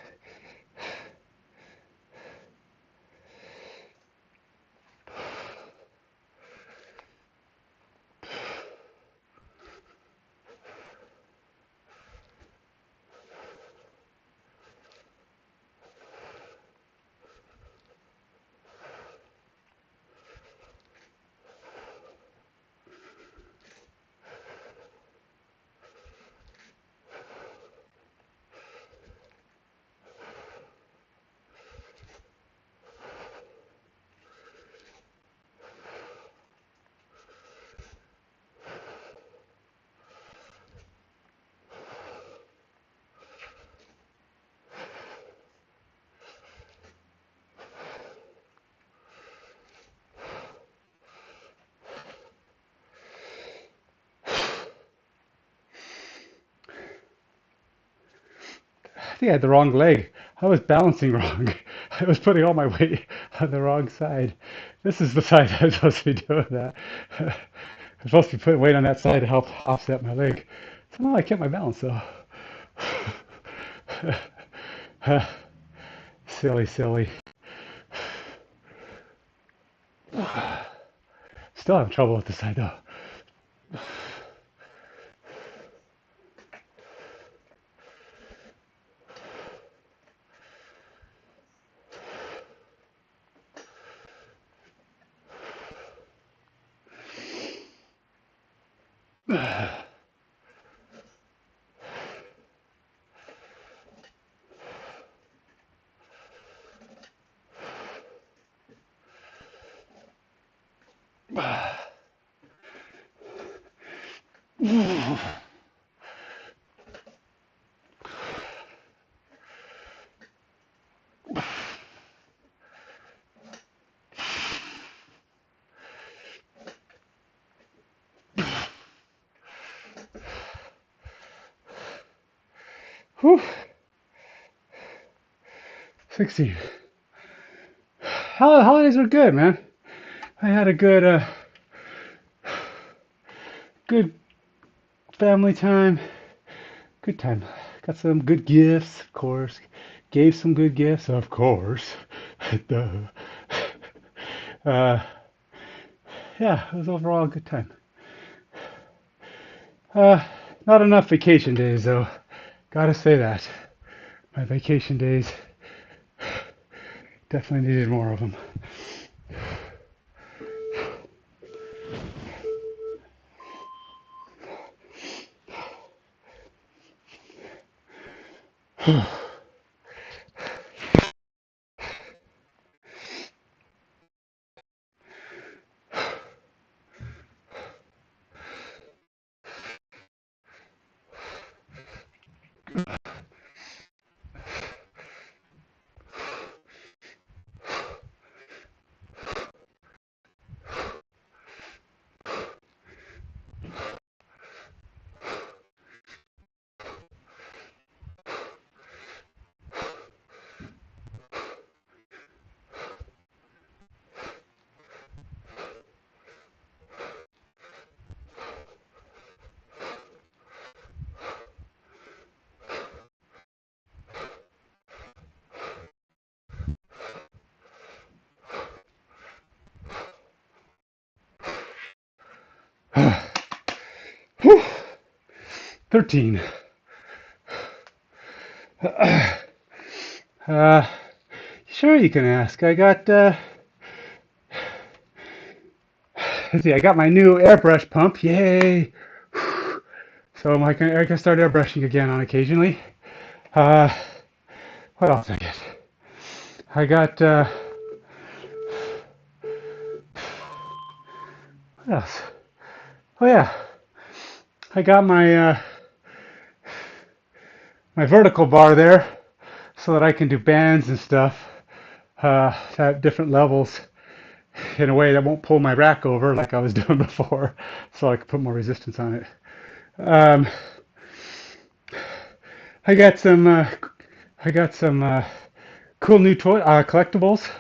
I think I had the wrong leg. I was balancing wrong. I was putting all my weight on the wrong side. This is the side I'm supposed to be doing that. I'm supposed to be putting weight on that side to help offset my leg. Somehow I kept my balance though. Silly, silly. Still having trouble with this side though. Whew. 16. Holidays were good, man. I had a good family time. Good time. Got some good gifts, of course. Gave some good gifts, of course. Duh. uh, yeah, it was overall a good time. Uh, Not enough vacation days, though. Gotta say that. My vacation days definitely needed more of them. Whew. 13. Uh, sure, you can ask. Let's see, I got my new airbrush pump. Yay! So I can start airbrushing again on occasionally. Uh, what else did I get? I got, what else? Oh yeah, I got my vertical bar there so that I can do bands and stuff at different levels in a way that won't pull my rack over like I was doing before, so I can put more resistance on it. Um, I got some I got some cool new toy collectibles.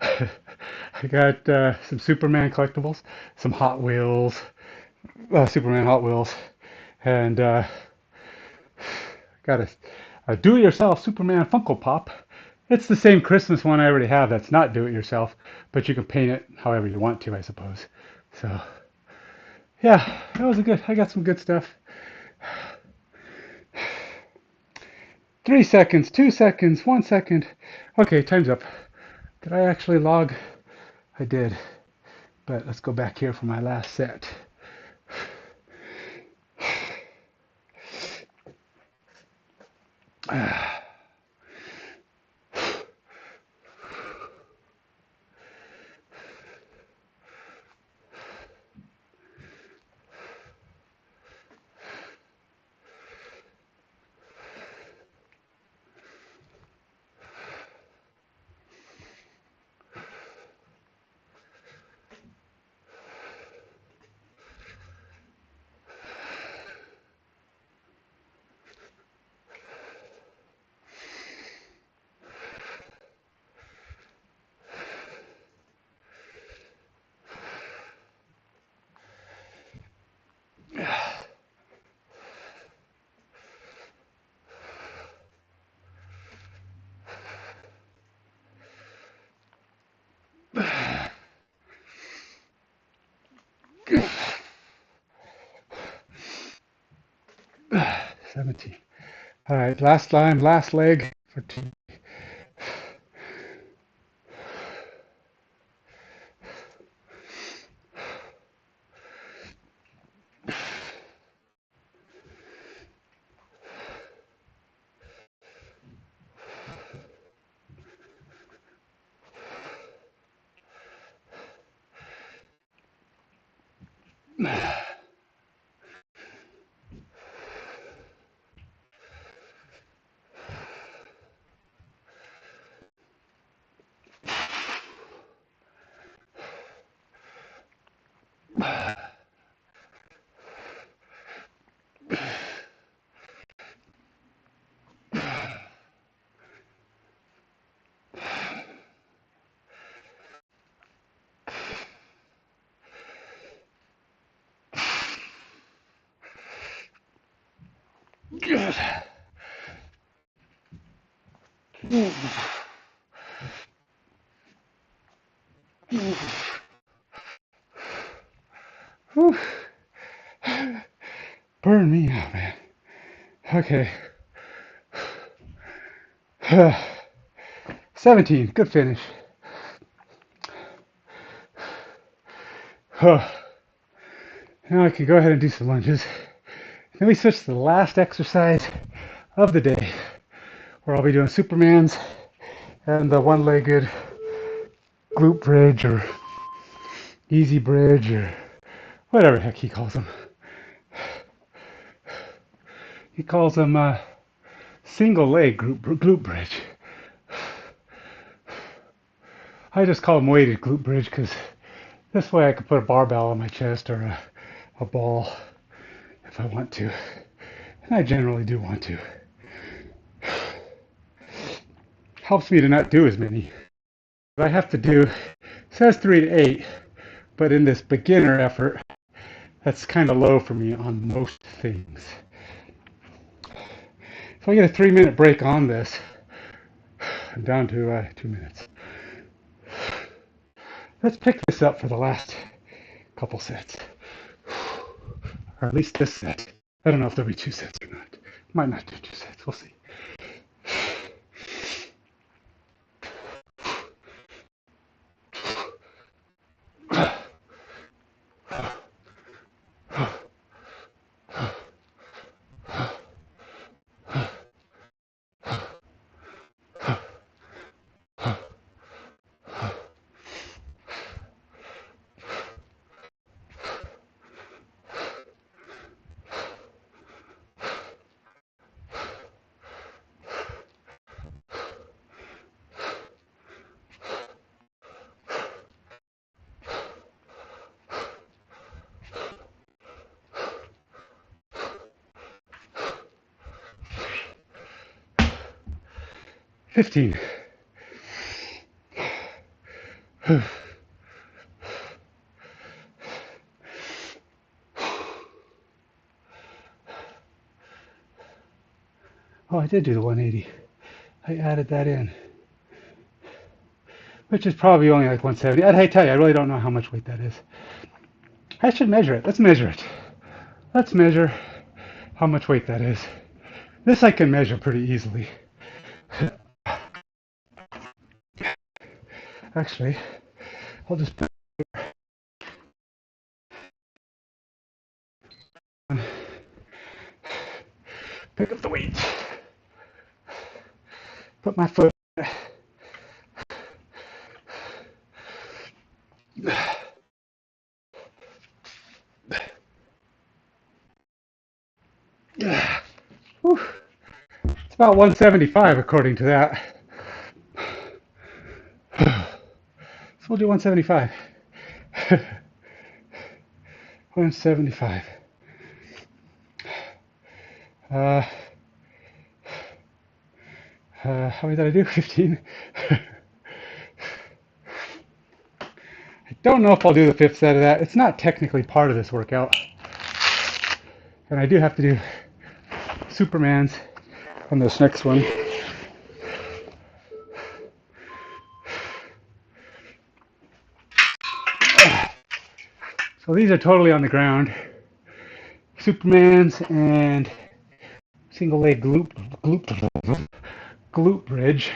I got some Superman collectibles, some Hot Wheels, Superman Hot Wheels, and got a do-it-yourself Superman Funko Pop. It's the same Christmas one I already have that's not do-it-yourself, but you can paint it however you want to, I suppose. So, yeah, that was a good. I got some good stuff. 3 seconds, 2 seconds, 1 second. Okay, time's up. Did I actually log? I did. But let's go back here for my last set. Uh, 17. All right, last line, last leg for two. Good. Whew. Burn me out, man. Okay. 17. Good finish. Now I can go ahead and do some lunges. Then we switch to the last exercise of the day, where I'll be doing Supermans and the one-legged glute bridge or easy bridge or whatever the heck he calls them. He calls them single leg glute bridge. I just call them weighted glute bridge because this way I can put a barbell on my chest or a ball if I want to. And I generally do want to. Helps me to not do as many. I have to do, it says 3 to 8, but in this beginner effort, that's kind of low for me on most things. If I get a 3-minute break on this, I'm down to 2 minutes. Let's pick this up for the last couple sets. Or at least this set. I don't know if there'll be 2 sets or not. Might not do 2 sets. We'll see. $15. Oh, I did do the 180. I added that in, which is probably only like 170. I tell you, I really don't know how much weight that is. I should measure it. Let's measure it. Let's measure how much weight that is. This I can measure pretty easily. Actually, I'll just pick up the weight. Put my foot. Whew. It's about 175 according to that. So we'll do 175. 175. How many did I do? 15. I don't know if I'll do the 5th set of that. It's not technically part of this workout. And I do have to do Supermans on this next one. So these are totally on the ground. Supermans and single leg glute bridge.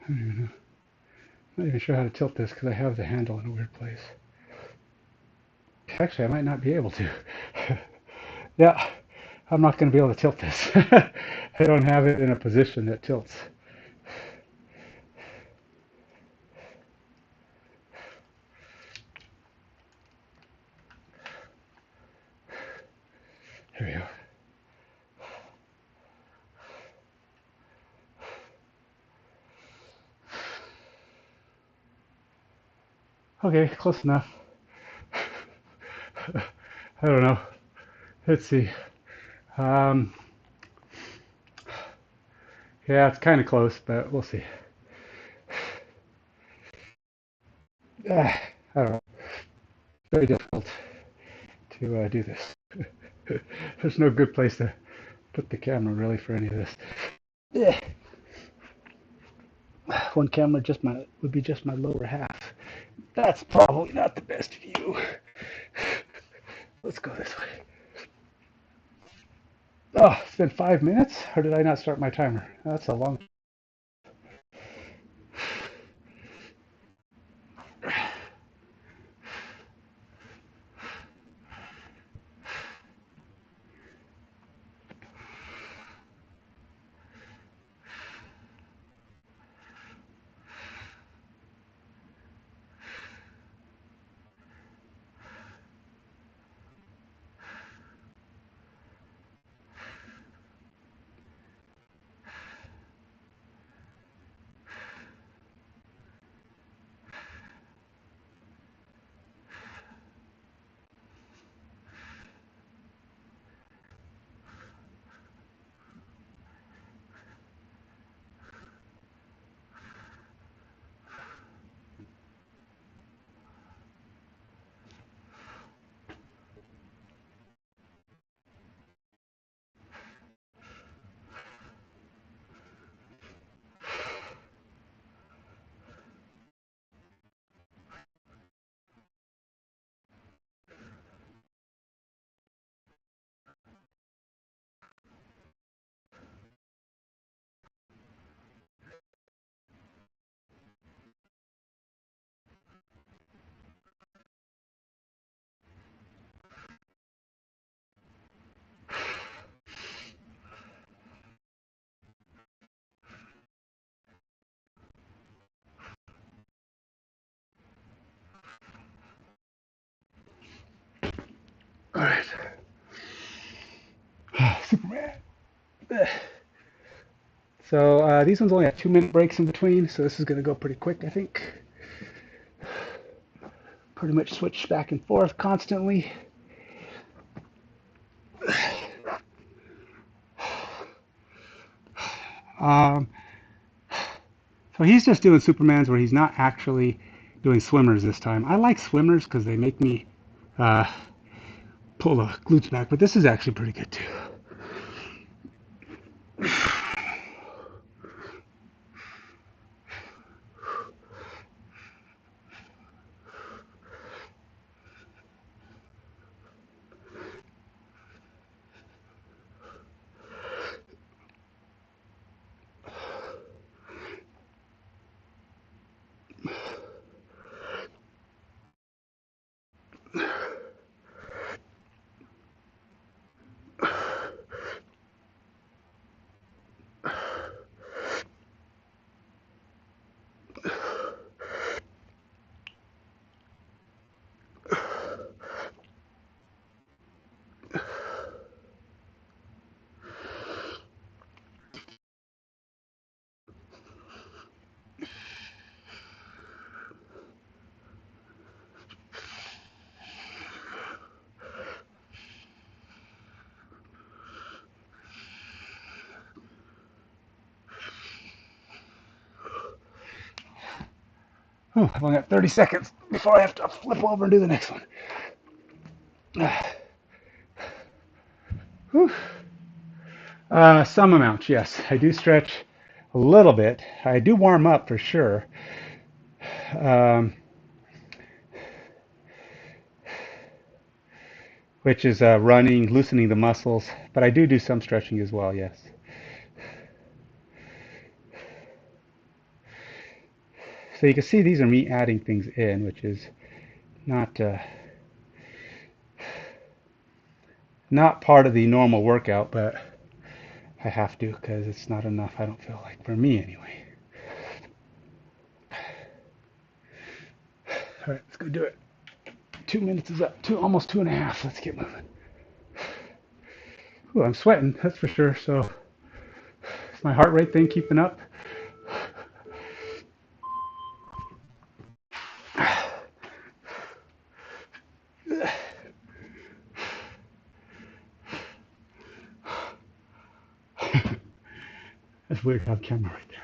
I'm not even sure how to tilt this because I have the handle in a weird place. Actually, I might not be able to. Yeah, I'm not going to be able to tilt this. I don't have it in a position that tilts. Here we go. Okay, close enough. I don't know. Let's see. Um, yeah, it's kind of close, but we'll see. I don't know. Very difficult to do this. There's no good place to put the camera really for any of this. Yeah. One camera just my would be just my lower half. That's probably not the best view. Let's go this way. Oh, it's been 5 minutes? Or did I not start my timer? That's a long. All right. Superman. So these ones only have 2 minute breaks in between, so this is going to go pretty quick, I think. Pretty much switch back and forth constantly. Um, so he's just doing Supermans where he's not actually doing swimmers this time. I like swimmers because they make me uh, pull the glutes back, but this is actually pretty good too. Oh, I've only got 30 seconds before I have to flip over and do the next one. Some amount, yes. I do stretch a little bit. I do warm up for sure, um, which is running, loosening the muscles. But I do some stretching as well, yes. So you can see these are me adding things in, which is not Not part of the normal workout, but I have to because it's not enough, I don't feel like, for me anyway. All right, let's go do it. 2 minutes is up. Almost 2.5. Let's get moving. Ooh, I'm sweating, that's for sure. So is my heart rate thing keeping up? That's weird to have a camera right there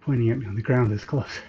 pointing at me on the ground this close.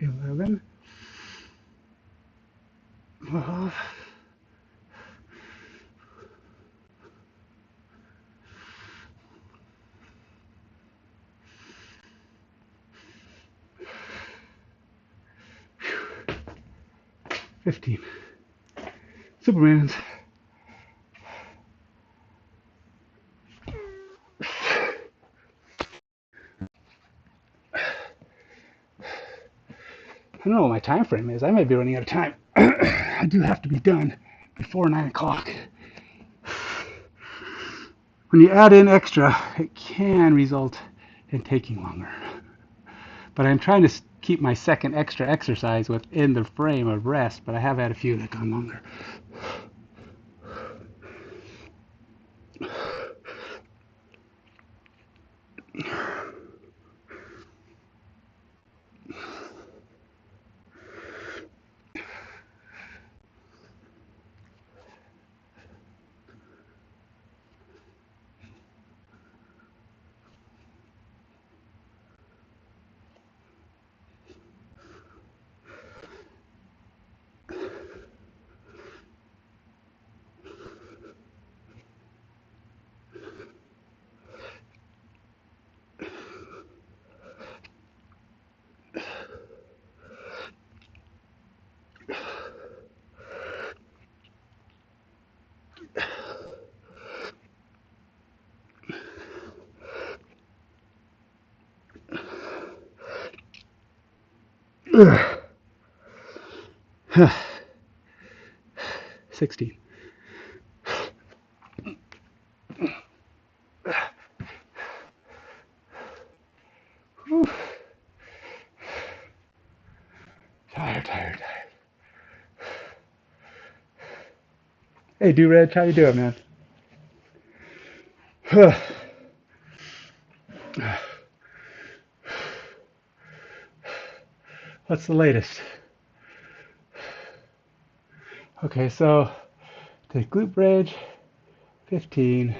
11, 12, 15. Superman's. I don't know what my time frame is. I might be running out of time. I do have to be done before 9 o'clock. When you add in extra, it can result in taking longer. But I'm trying to keep my second extra exercise within the frame of rest, but I have had a few that gone longer. Ugh. 16. Whew. Tired, tired, tired. Hey, Do-Reg, how you doing, man? What's the latest? Okay, so did glute bridge 15,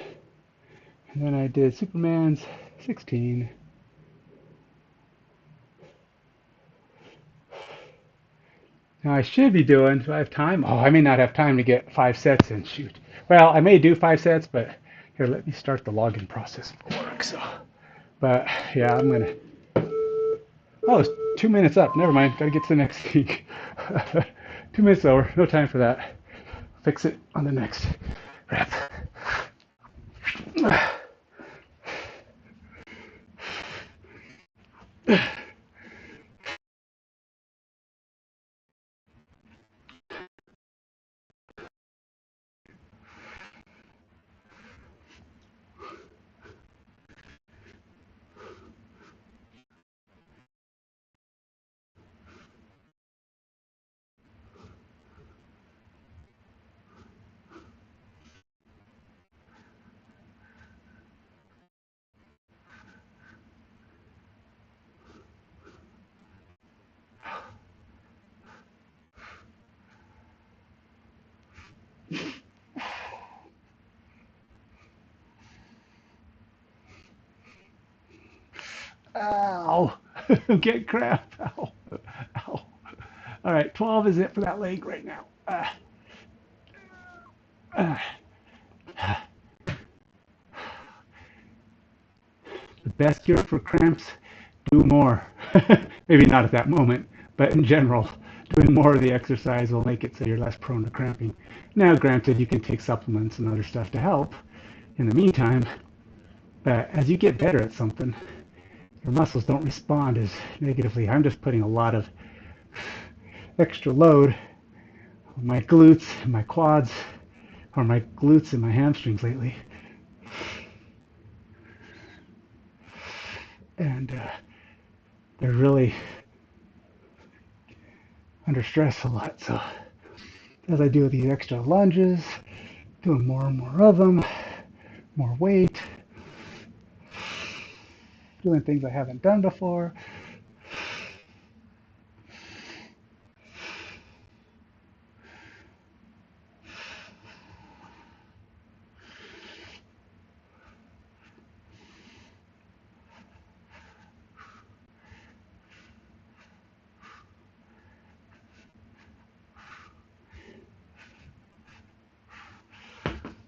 and then I did Superman's 16. Now I should be doing, do I have time? Oh, I may not have time to get 5 sets in, shoot. Well, I may do 5 sets, but here, let me start the login process for work, so. But yeah, I'm gonna, oh, it's 2 minutes up, never mind, gotta get to the next thing. 2 minutes over, no time for that. Fix it on the next rep. Ow! I'm getting cramp. Ow. Ow. All right, 12 is it for that leg right now. Uh, the best cure for cramps, do more. Maybe not at that moment, but in general, doing more of the exercise will make it so you're less prone to cramping. Now, granted, you can take supplements and other stuff to help in the meantime, but as you get better at something, your muscles don't respond as negatively. I'm just putting a lot of extra load on my glutes and my quads, or my glutes and my hamstrings lately. And they're really under stress a lot. So as I do these extra lunges, doing more and more of them, more weight, doing things I haven't done before.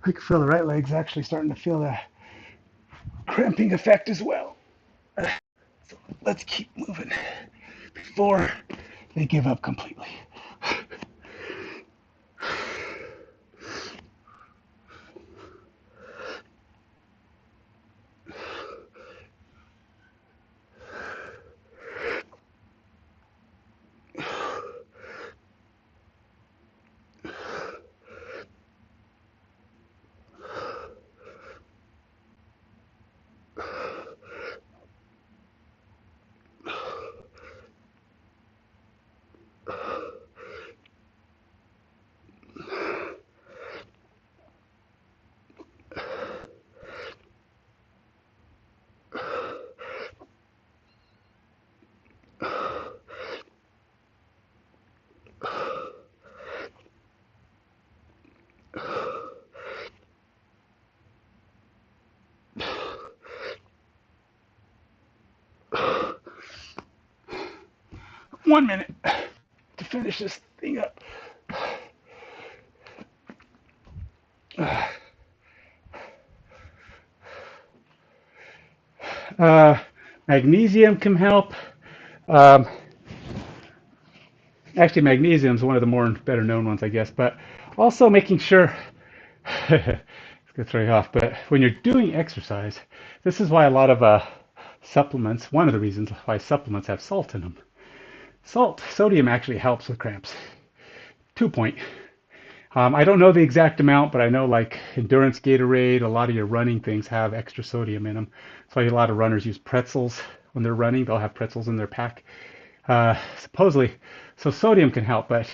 I can feel the right leg's actually starting to feel the cramping effect as well. So let's keep moving before they give up completely. 1 minute to finish this thing up. Uh, Magnesium can help. Um, Actually, magnesium is one of the more better known ones, I guess. But also making sure it's gonna throw you off. But when you're doing exercise, this is why a lot of supplements. One of the reasons why supplements have salt in them. Sodium actually helps with cramps. 2 point. I don't know the exact amount, but I know like endurance Gatorade, a lot of your running things have extra sodium in them. That's why a lot of runners use pretzels when they're running. They'll have pretzels in their pack, supposedly. So sodium can help, but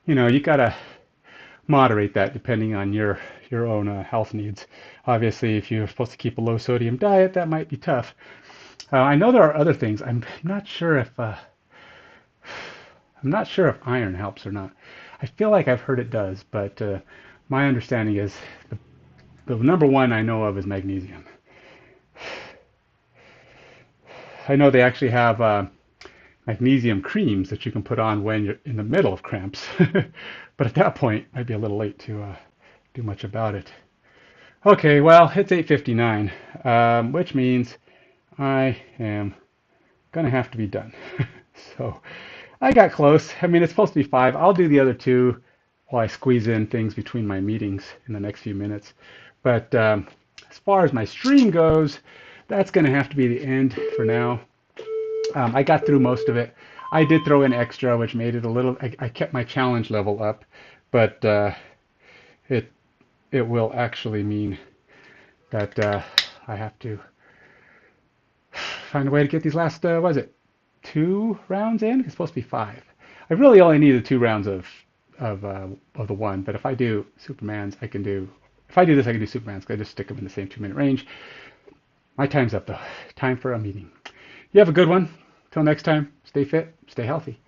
you gotta moderate that depending on your own health needs. Obviously, if you're supposed to keep a low sodium diet, that might be tough. I know there are other things. I'm not sure if iron helps or not. I feel like I've heard it does, but my understanding is the number one I know of is magnesium. I know they actually have magnesium creams that you can put on when you're in the middle of cramps, but at that point, it might be a little late to do much about it. Okay, well, it's 8:59, which means I am gonna have to be done. So I got close. I mean, it's supposed to be 5. I'll do the other 2 while I squeeze in things between my meetings in the next few minutes. But as far as my stream goes, that's going to have to be the end for now. I got through most of it. I did throw in extra, which made it a little. I kept my challenge level up, but it it will actually mean that I have to find a way to get these last. Was it 2 rounds in? It's supposed to be 5. I really only needed 2 rounds of the one, but if I do Superman's, I can do. If I do this, I can do Superman's. 'Cause I just stick them in the same 2 minute range. My time's up though. Time for a meeting. You have a good one. Till next time, stay fit, stay healthy.